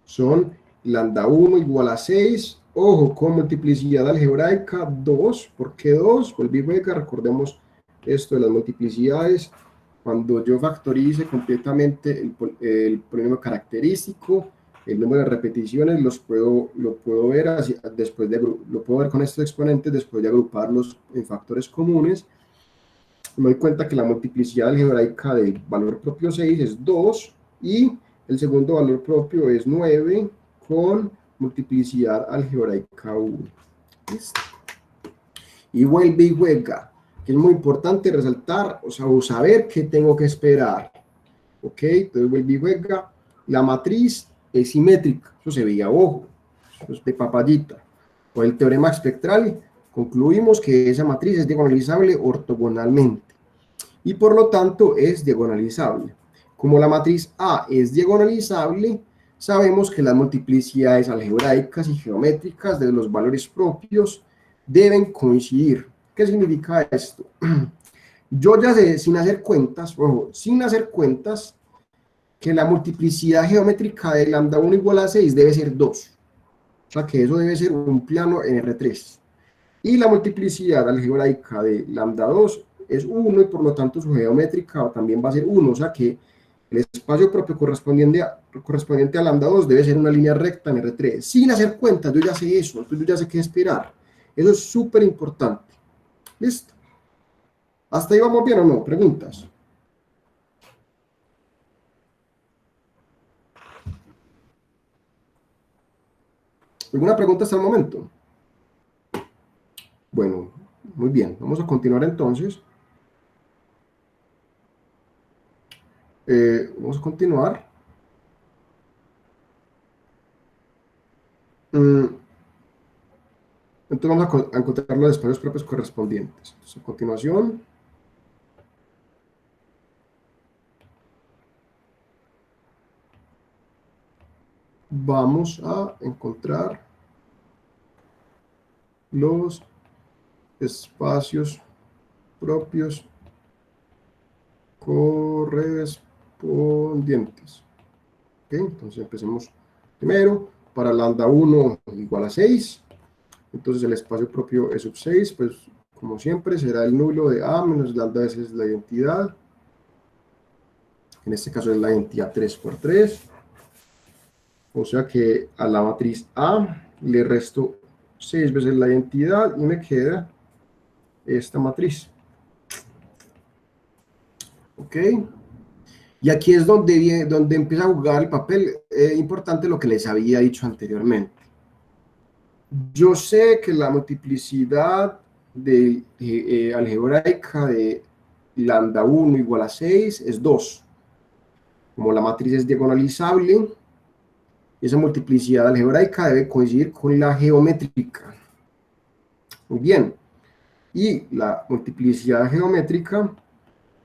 son lambda 1 igual a 6, ojo, con multiplicidad algebraica 2, ¿por qué 2? Volví a jugar, recordemos esto de las multiplicidades, cuando yo factorice completamente el polinomio característico, el número de repeticiones lo puedo ver lo puedo ver con estos exponentes después de agruparlos en factores comunes. Me doy cuenta que la multiplicidad algebraica del valor propio 6 es 2 y el segundo valor propio es 9 con multiplicidad algebraica 1. ¿Listo? Y vuelve y juega, que es muy importante resaltar, o saber qué tengo que esperar. ¿Ok? Entonces vuelve y juega. La matriz es simétrica, eso se veía, ojo, eso es de papayita. Por el teorema espectral, concluimos que esa matriz es diagonalizable ortogonalmente y por lo tanto es diagonalizable. Como la matriz A es diagonalizable, sabemos que las multiplicidades algebraicas y geométricas de los valores propios deben coincidir. ¿Qué significa esto? Yo ya sé, sin hacer cuentas, ojo, sin hacer cuentas, que la multiplicidad geométrica de lambda 1 igual a 6 debe ser 2. O sea que eso debe ser un plano en R3. Y la multiplicidad algebraica de lambda 2 es 1 y por lo tanto su geométrica también va a ser 1. O sea que el espacio propio correspondiente a lambda 2 debe ser una línea recta en R3. Sin hacer cuentas, yo ya sé eso, entonces yo ya sé qué esperar. Eso es súper importante. ¿Listo? ¿Hasta ahí vamos bien o no? ¿Preguntas? ¿Alguna pregunta hasta el momento? Bueno, muy bien. Vamos a continuar entonces. Vamos a continuar. Entonces vamos a encontrar los espacios propios correspondientes. Entonces, a continuación, vamos a encontrar los espacios propios correspondientes. ¿Okay? Entonces empecemos primero, para lambda 1 igual a 6, entonces el espacio propio es sub 6, pues como siempre será el nulo de A menos lambda, esa es la identidad, en este caso es la identidad 3 por 3, o sea que a la matriz A le resto 6 veces la identidad y me queda esta matriz. ¿Ok? Y aquí es donde empieza a jugar el papel importante lo que les había dicho anteriormente. Yo sé que la multiplicidad algebraica de lambda 1 igual a 6 es 2. Como la matriz es diagonalizable, esa multiplicidad algebraica debe coincidir con la geométrica. Muy bien. Y la multiplicidad geométrica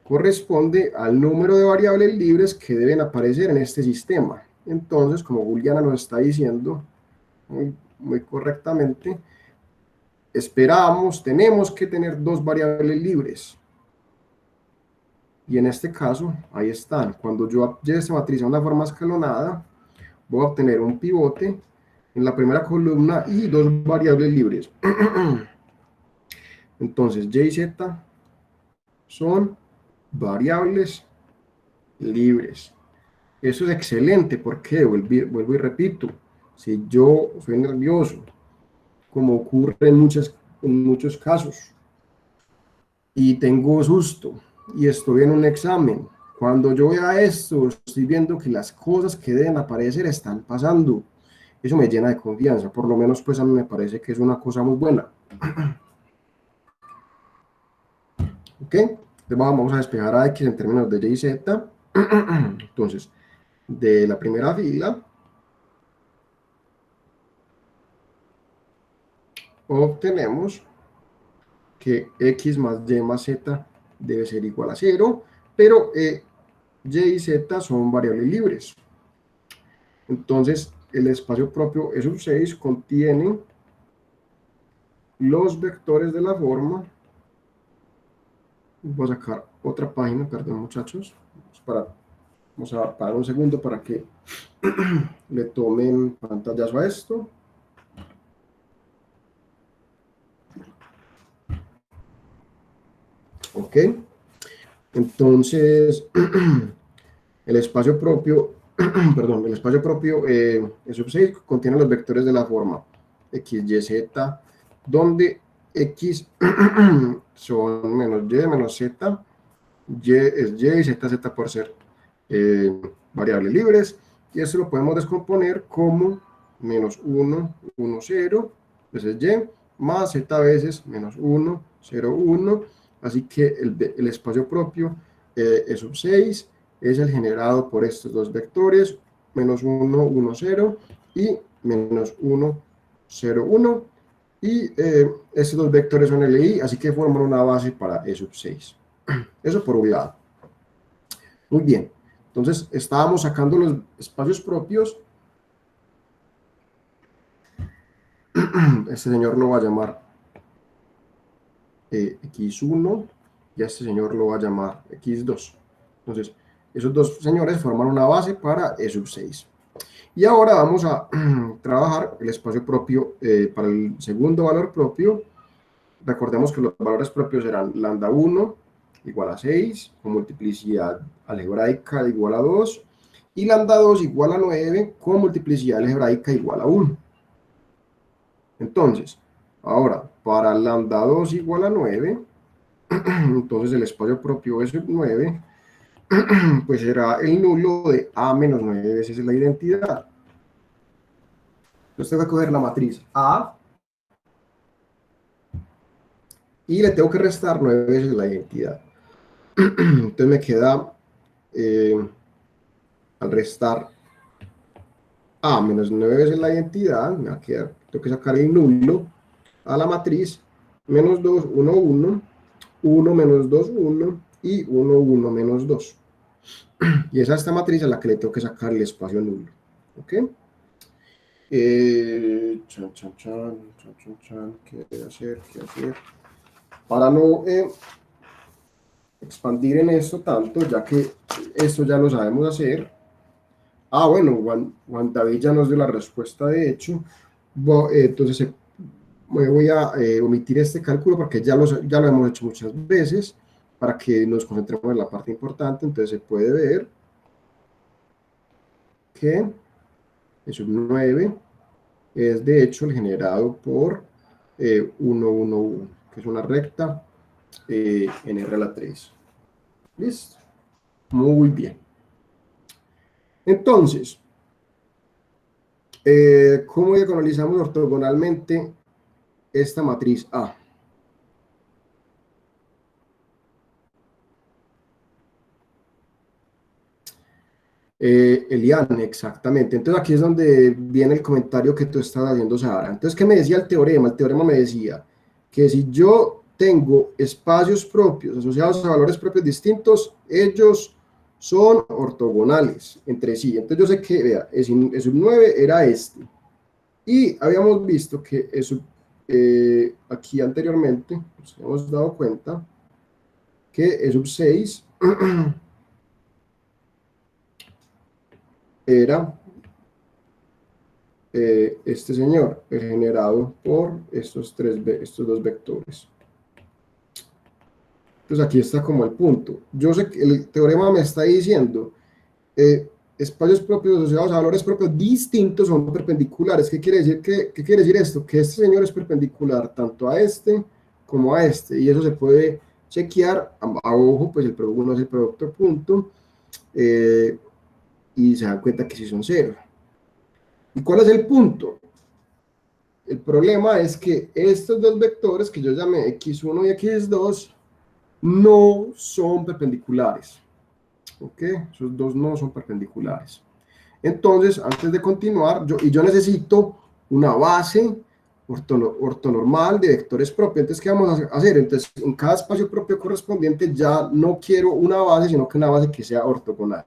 corresponde al número de variables libres que deben aparecer en este sistema. Entonces, como Juliana nos está diciendo muy correctamente, tenemos que tener dos variables libres. Y en este caso, ahí están. Cuando yo lleve esta matriz a una forma escalonada, voy a obtener un pivote en la primera columna y dos variables libres. Entonces, Y y Z son variables libres. Eso es excelente porque, vuelvo y repito, si yo soy nervioso, como ocurre en muchos casos, y tengo susto, y estoy en un examen, cuando yo vea esto, estoy viendo que las cosas que deben aparecer están pasando. Eso me llena de confianza, por lo menos pues a mí me parece que es una cosa muy buena. ¿Ok? Entonces vamos a despejar a X en términos de Y y Z. Entonces, de la primera fila, obtenemos que X más Y más Z debe ser igual a 0, pero Y y Z son variables libres. Entonces, el espacio propio E sub 6 contiene los vectores de la forma. Voy a sacar otra página, perdón muchachos, vamos a parar un segundo para que le tomen pantallazo a esto. Ok, entonces el espacio propio, perdón, el espacio propio E sub 6 contiene los vectores de la forma x, y, z, donde x son menos y, menos z, y es y y z por ser variables libres, y eso lo podemos descomponer como menos 1, 1, 0, veces y, más z veces menos 1, 0, 1, así que el espacio propio E sub 6 es el generado por estos dos vectores, menos 1, 1, 0 y menos 1, 0, 1, y estos dos vectores son LI, así que forman una base para E sub 6. Eso por un lado. Muy bien, entonces estábamos sacando los espacios propios. Este señor lo va a llamar X1 y a este señor lo va a llamar X2. Entonces, esos dos señores forman una base para E sub 6. Y ahora vamos a trabajar el espacio propio para el segundo valor propio. Recordemos que los valores propios serán lambda 1 igual a 6, con multiplicidad algebraica igual a 2, y lambda 2 igual a 9, con multiplicidad algebraica igual a 1. Entonces, ahora, para lambda 2 igual a 9, entonces el espacio propio es 9, pues será el nulo de A menos 9 veces la identidad. Entonces tengo que coger la matriz A y le tengo que restar 9 veces la identidad. Entonces me queda, al restar A menos 9 veces la identidad, me va a quedar, tengo que sacar el nulo a la matriz, menos 2, 1, 1, 1 menos 2, 1, y 1, 1 menos 2. Y es a esta matriz a la que le tengo que sacar el espacio nulo. ¿Ok? ¿Qué hacer? Para no expandir en esto tanto, ya que esto ya lo sabemos hacer. Bueno, Juan David ya nos dio la respuesta, de hecho. Entonces me voy a omitir este cálculo porque ya lo hemos hecho muchas veces, para que nos concentremos en la parte importante. Entonces se puede ver que E sub 9 es de hecho el generado por 1, 1, 1, que es una recta en R a la 3. ¿Listo? Muy bien. Entonces, ¿cómo diagonalizamos ortogonalmente esta matriz A? Eliane, exactamente. Entonces aquí es donde viene el comentario que tú estabas haciendo, Sara. Entonces, ¿qué me decía el teorema? El teorema me decía que si yo tengo espacios propios asociados a valores propios distintos, ellos son ortogonales entre sí. Entonces yo sé que, vea, E sub 9 era este. Y habíamos visto que aquí anteriormente, nos hemos dado cuenta que E sub 6 era este señor, generado por estos dos vectores. Entonces aquí está como el punto. Yo sé que el teorema me está diciendo espacios propios asociados a valores propios distintos son perpendiculares. ¿Qué quiere decir? ¿Qué quiere decir esto? Que este señor es perpendicular tanto a este como a este, y eso se puede chequear a ojo, pues el producto no es el producto punto, y se dan cuenta que sí son cero. ¿Y cuál es el punto? El problema es que estos dos vectores que yo llamé x1 y x2 no son perpendiculares. ¿Ok? Esos dos no son perpendiculares. Entonces, antes de continuar, yo necesito una base ortonormal de vectores propios. Entonces, ¿qué vamos a hacer? Entonces, en cada espacio propio correspondiente ya no quiero una base, sino que una base que sea ortogonal.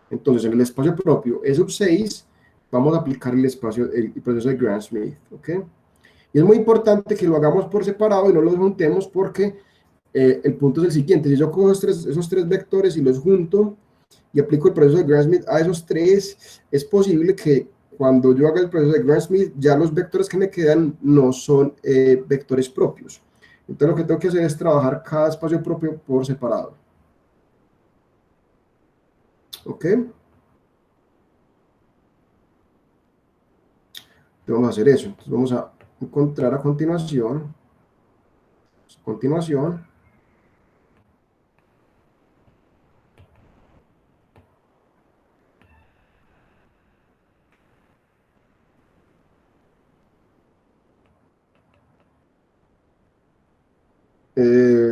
Entonces, en el espacio propio E sub 6, vamos a aplicar el proceso de Gram-Schmidt, ¿ok? Y es muy importante que lo hagamos por separado y no los juntemos porque el punto es el siguiente. Si yo cojo esos tres vectores y los junto y aplico el proceso de Gram-Schmidt a esos tres, es posible que cuando yo haga el proceso de Gram-Schmidt ya los vectores que me quedan no son vectores propios. Entonces lo que tengo que hacer es trabajar cada espacio propio por separado. ¿Ok? Vamos a hacer eso. Entonces vamos a encontrar a continuación.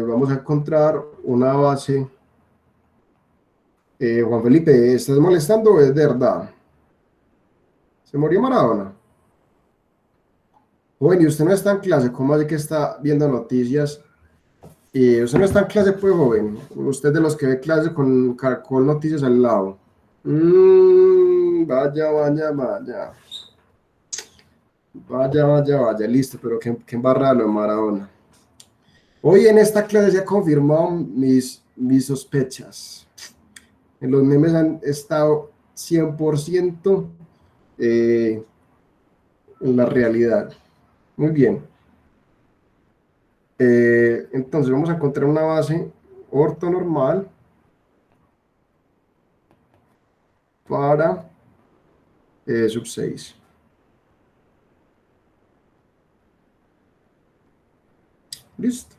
Vamos a encontrar una base. Juan Felipe, ¿estás molestando o es de verdad? ¿Se murió Maradona? Bueno, y usted no está en clase, ¿cómo hace que está viendo noticias? Y usted no está en clase, pues, joven. Usted de los que ve clase con Caracol Noticias al lado. Vaya. Vaya, listo, pero qué embarrada lo de Maradona. Hoy en esta clase se han confirmado mis sospechas. En los memes han estado 100% en la realidad. Muy bien. Entonces vamos a encontrar una base ortonormal para sub 6. Listo.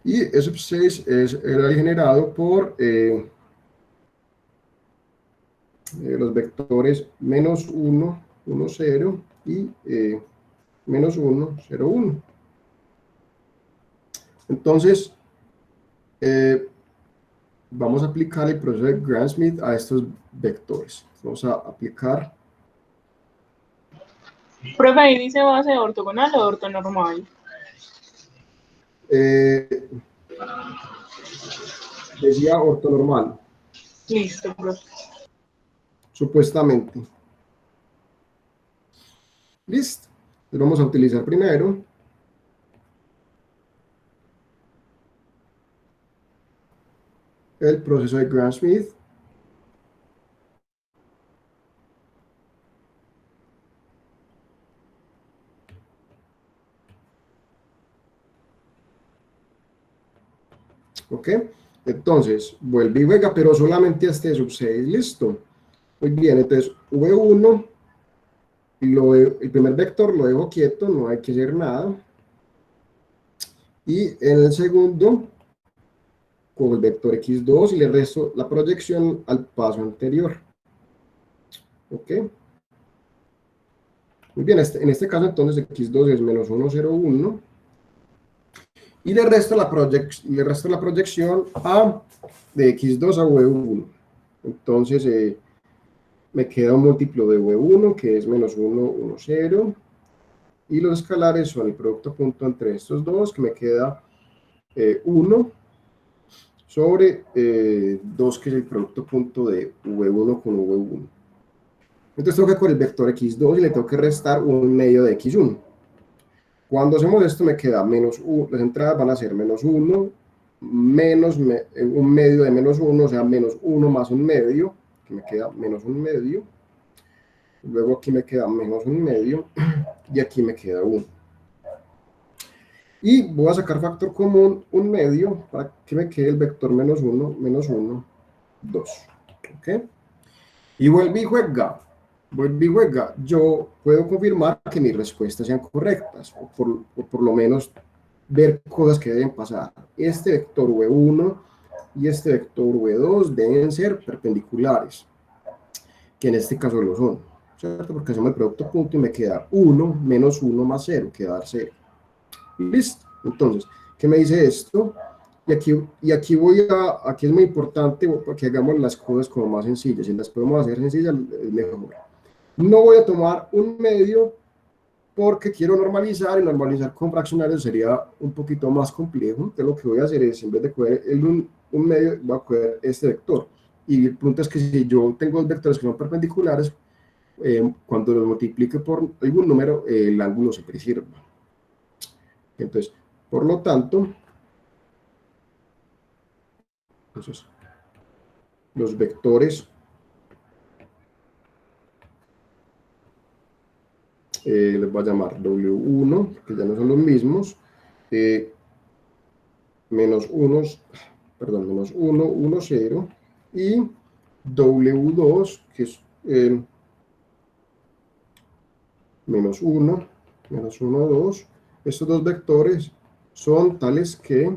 Y E sub 6 era generado por los vectores menos 1, 1, 0 y menos 1, 0, 1. Entonces, vamos a aplicar el proceso de Gram-Schmidt a estos vectores. Vamos a aplicar. Profe, ahí dice base ortogonal o ortonormal. Decía ortonormal. Listo, profe. Supuestamente. Listo. Entonces vamos a utilizar primero el proceso de Gram-Schmidt. ¿Ok? Entonces, vuelve y juega, pero solamente hasta sub 6. Listo. Muy bien, entonces V1, el primer vector lo dejo quieto, no hay que hacer nada. Y en el segundo, con el vector x2 y le resto la proyección al paso anterior. ¿Ok? Muy bien, en este caso entonces x2 es menos 1, 0, 1. Y le resto la proyección de x2 a v1. Entonces me queda un múltiplo de v1 que es menos 1, 1, 0. Y los escalares son el producto punto entre estos dos, que me queda 1 sobre 2, que es el producto punto de v1 con v1. Entonces tengo que con el vector x2 y le tengo que restar un medio de x1. Cuando hacemos esto me queda menos 1, las entradas van a ser menos 1, menos un medio de menos 1, o sea, menos 1 más un medio, que me queda menos un medio. Luego aquí me queda menos un medio y aquí me queda 1. Y voy a sacar factor común un medio para que me quede el vector menos 1, 2. ¿Ok? Y vuelve y juega. Yo puedo confirmar que mis respuestas sean correctas, o por lo menos ver cosas que deben pasar. Este vector V1 y este vector V2 deben ser perpendiculares, que en este caso lo son, ¿cierto? Porque hacemos el producto punto y me queda 1 menos 1 más 0, que va a dar 0. Listo. Entonces, ¿qué me dice esto? Y aquí es muy importante que hagamos las cosas como más sencillas. Si las podemos hacer sencillas, es mejor. No voy a tomar un medio porque quiero normalizar, y normalizar con fraccionarios sería un poquito más complejo. Entonces lo que voy a hacer es, en vez de coger un medio, voy a coger este vector. Y el punto es que si yo tengo dos vectores que son perpendiculares, cuando lo multiplique por algún número, el ángulo se preserva. Entonces, por lo tanto, entonces, los vectores les voy a llamar W1, que ya no son los mismos, menos 1, 1, 0, y W2, que es menos 1, 2. Estos dos vectores son tales que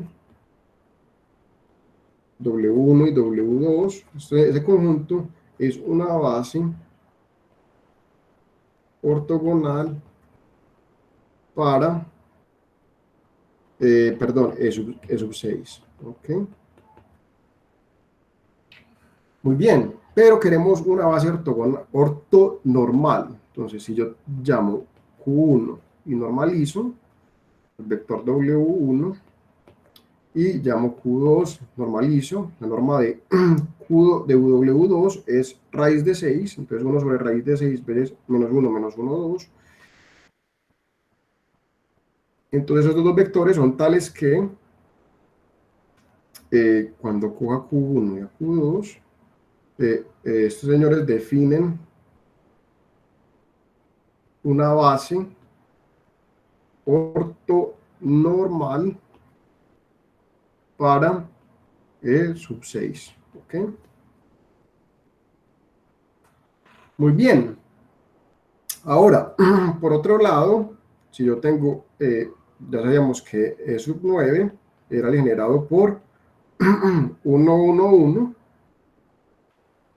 W1 y W2, ese conjunto es una base ortogonal para, E sub 6. ¿Ok? Muy bien, pero queremos una base ortonormal. Entonces, si yo llamo Q1 y normalizo el vector W1 y llamo Q2, normalizo, la norma de W2 es raíz de 6, entonces 1 sobre raíz de 6 veces menos 1, 2. Entonces estos dos vectores son tales que cuando coja Q1 y a Q2, estos señores definen una base ortonormal para E sub 6. ¿Ok? Muy bien. Ahora, por otro lado, si yo tengo, ya sabíamos que E sub 9 era generado por 1, 1, 1.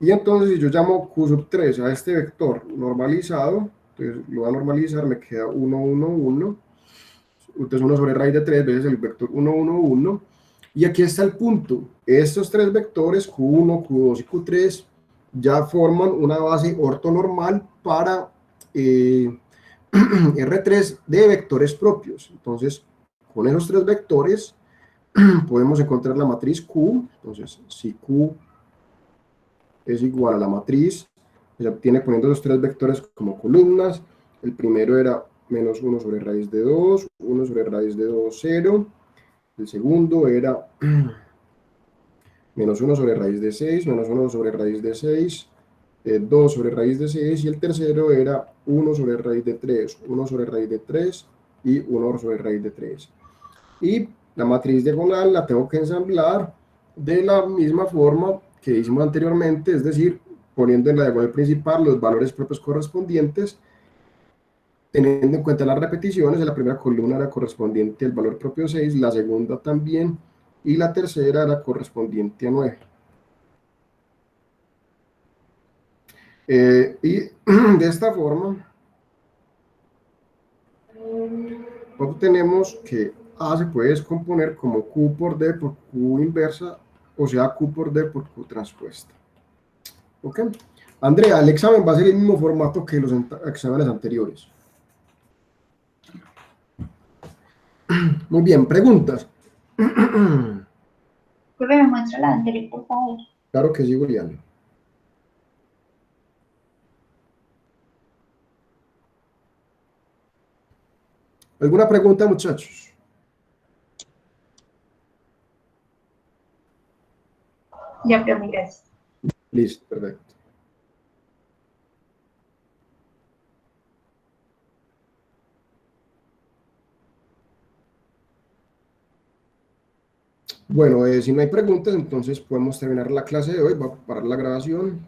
Y entonces si yo llamo Q sub 3 a este vector normalizado, entonces lo voy a normalizar, me queda 1, 1, 1. Entonces 1 sobre raíz de 3 veces el vector 1, 1, 1. Y aquí está el punto. Estos tres vectores, Q1, Q2 y Q3, ya forman una base ortonormal para R3 de vectores propios. Entonces, con esos tres vectores podemos encontrar la matriz Q. Entonces, si Q es igual a la matriz, se obtiene poniendo los tres vectores como columnas. El primero era menos 1 sobre raíz de 2, 1 sobre raíz de 2, 0. El segundo era menos 1 sobre raíz de 6, menos 1 sobre raíz de 6, 2 sobre raíz de 6, y el tercero era 1 sobre raíz de 3, 1 sobre raíz de 3 y 1 sobre raíz de 3. Y la matriz diagonal la tengo que ensamblar de la misma forma que hicimos anteriormente, es decir, poniendo en la diagonal principal los valores propios correspondientes, teniendo en cuenta las repeticiones. En la primera columna era correspondiente al valor propio 6, la segunda también, y la tercera era correspondiente a 9. Y de esta forma obtenemos que A se puede descomponer como Q por D por Q inversa, o sea, Q por D por Q transpuesta. ¿Ok? Andrea, el examen va a ser el mismo formato que los exámenes anteriores. Muy bien, preguntas. Profe, me muestra la anterior, por favor. Claro que sí, Julián. ¿Alguna pregunta, muchachos? Ya, profe, gracias. Listo, perfecto. Bueno, si no hay preguntas, entonces podemos terminar la clase de hoy. Voy a parar la grabación.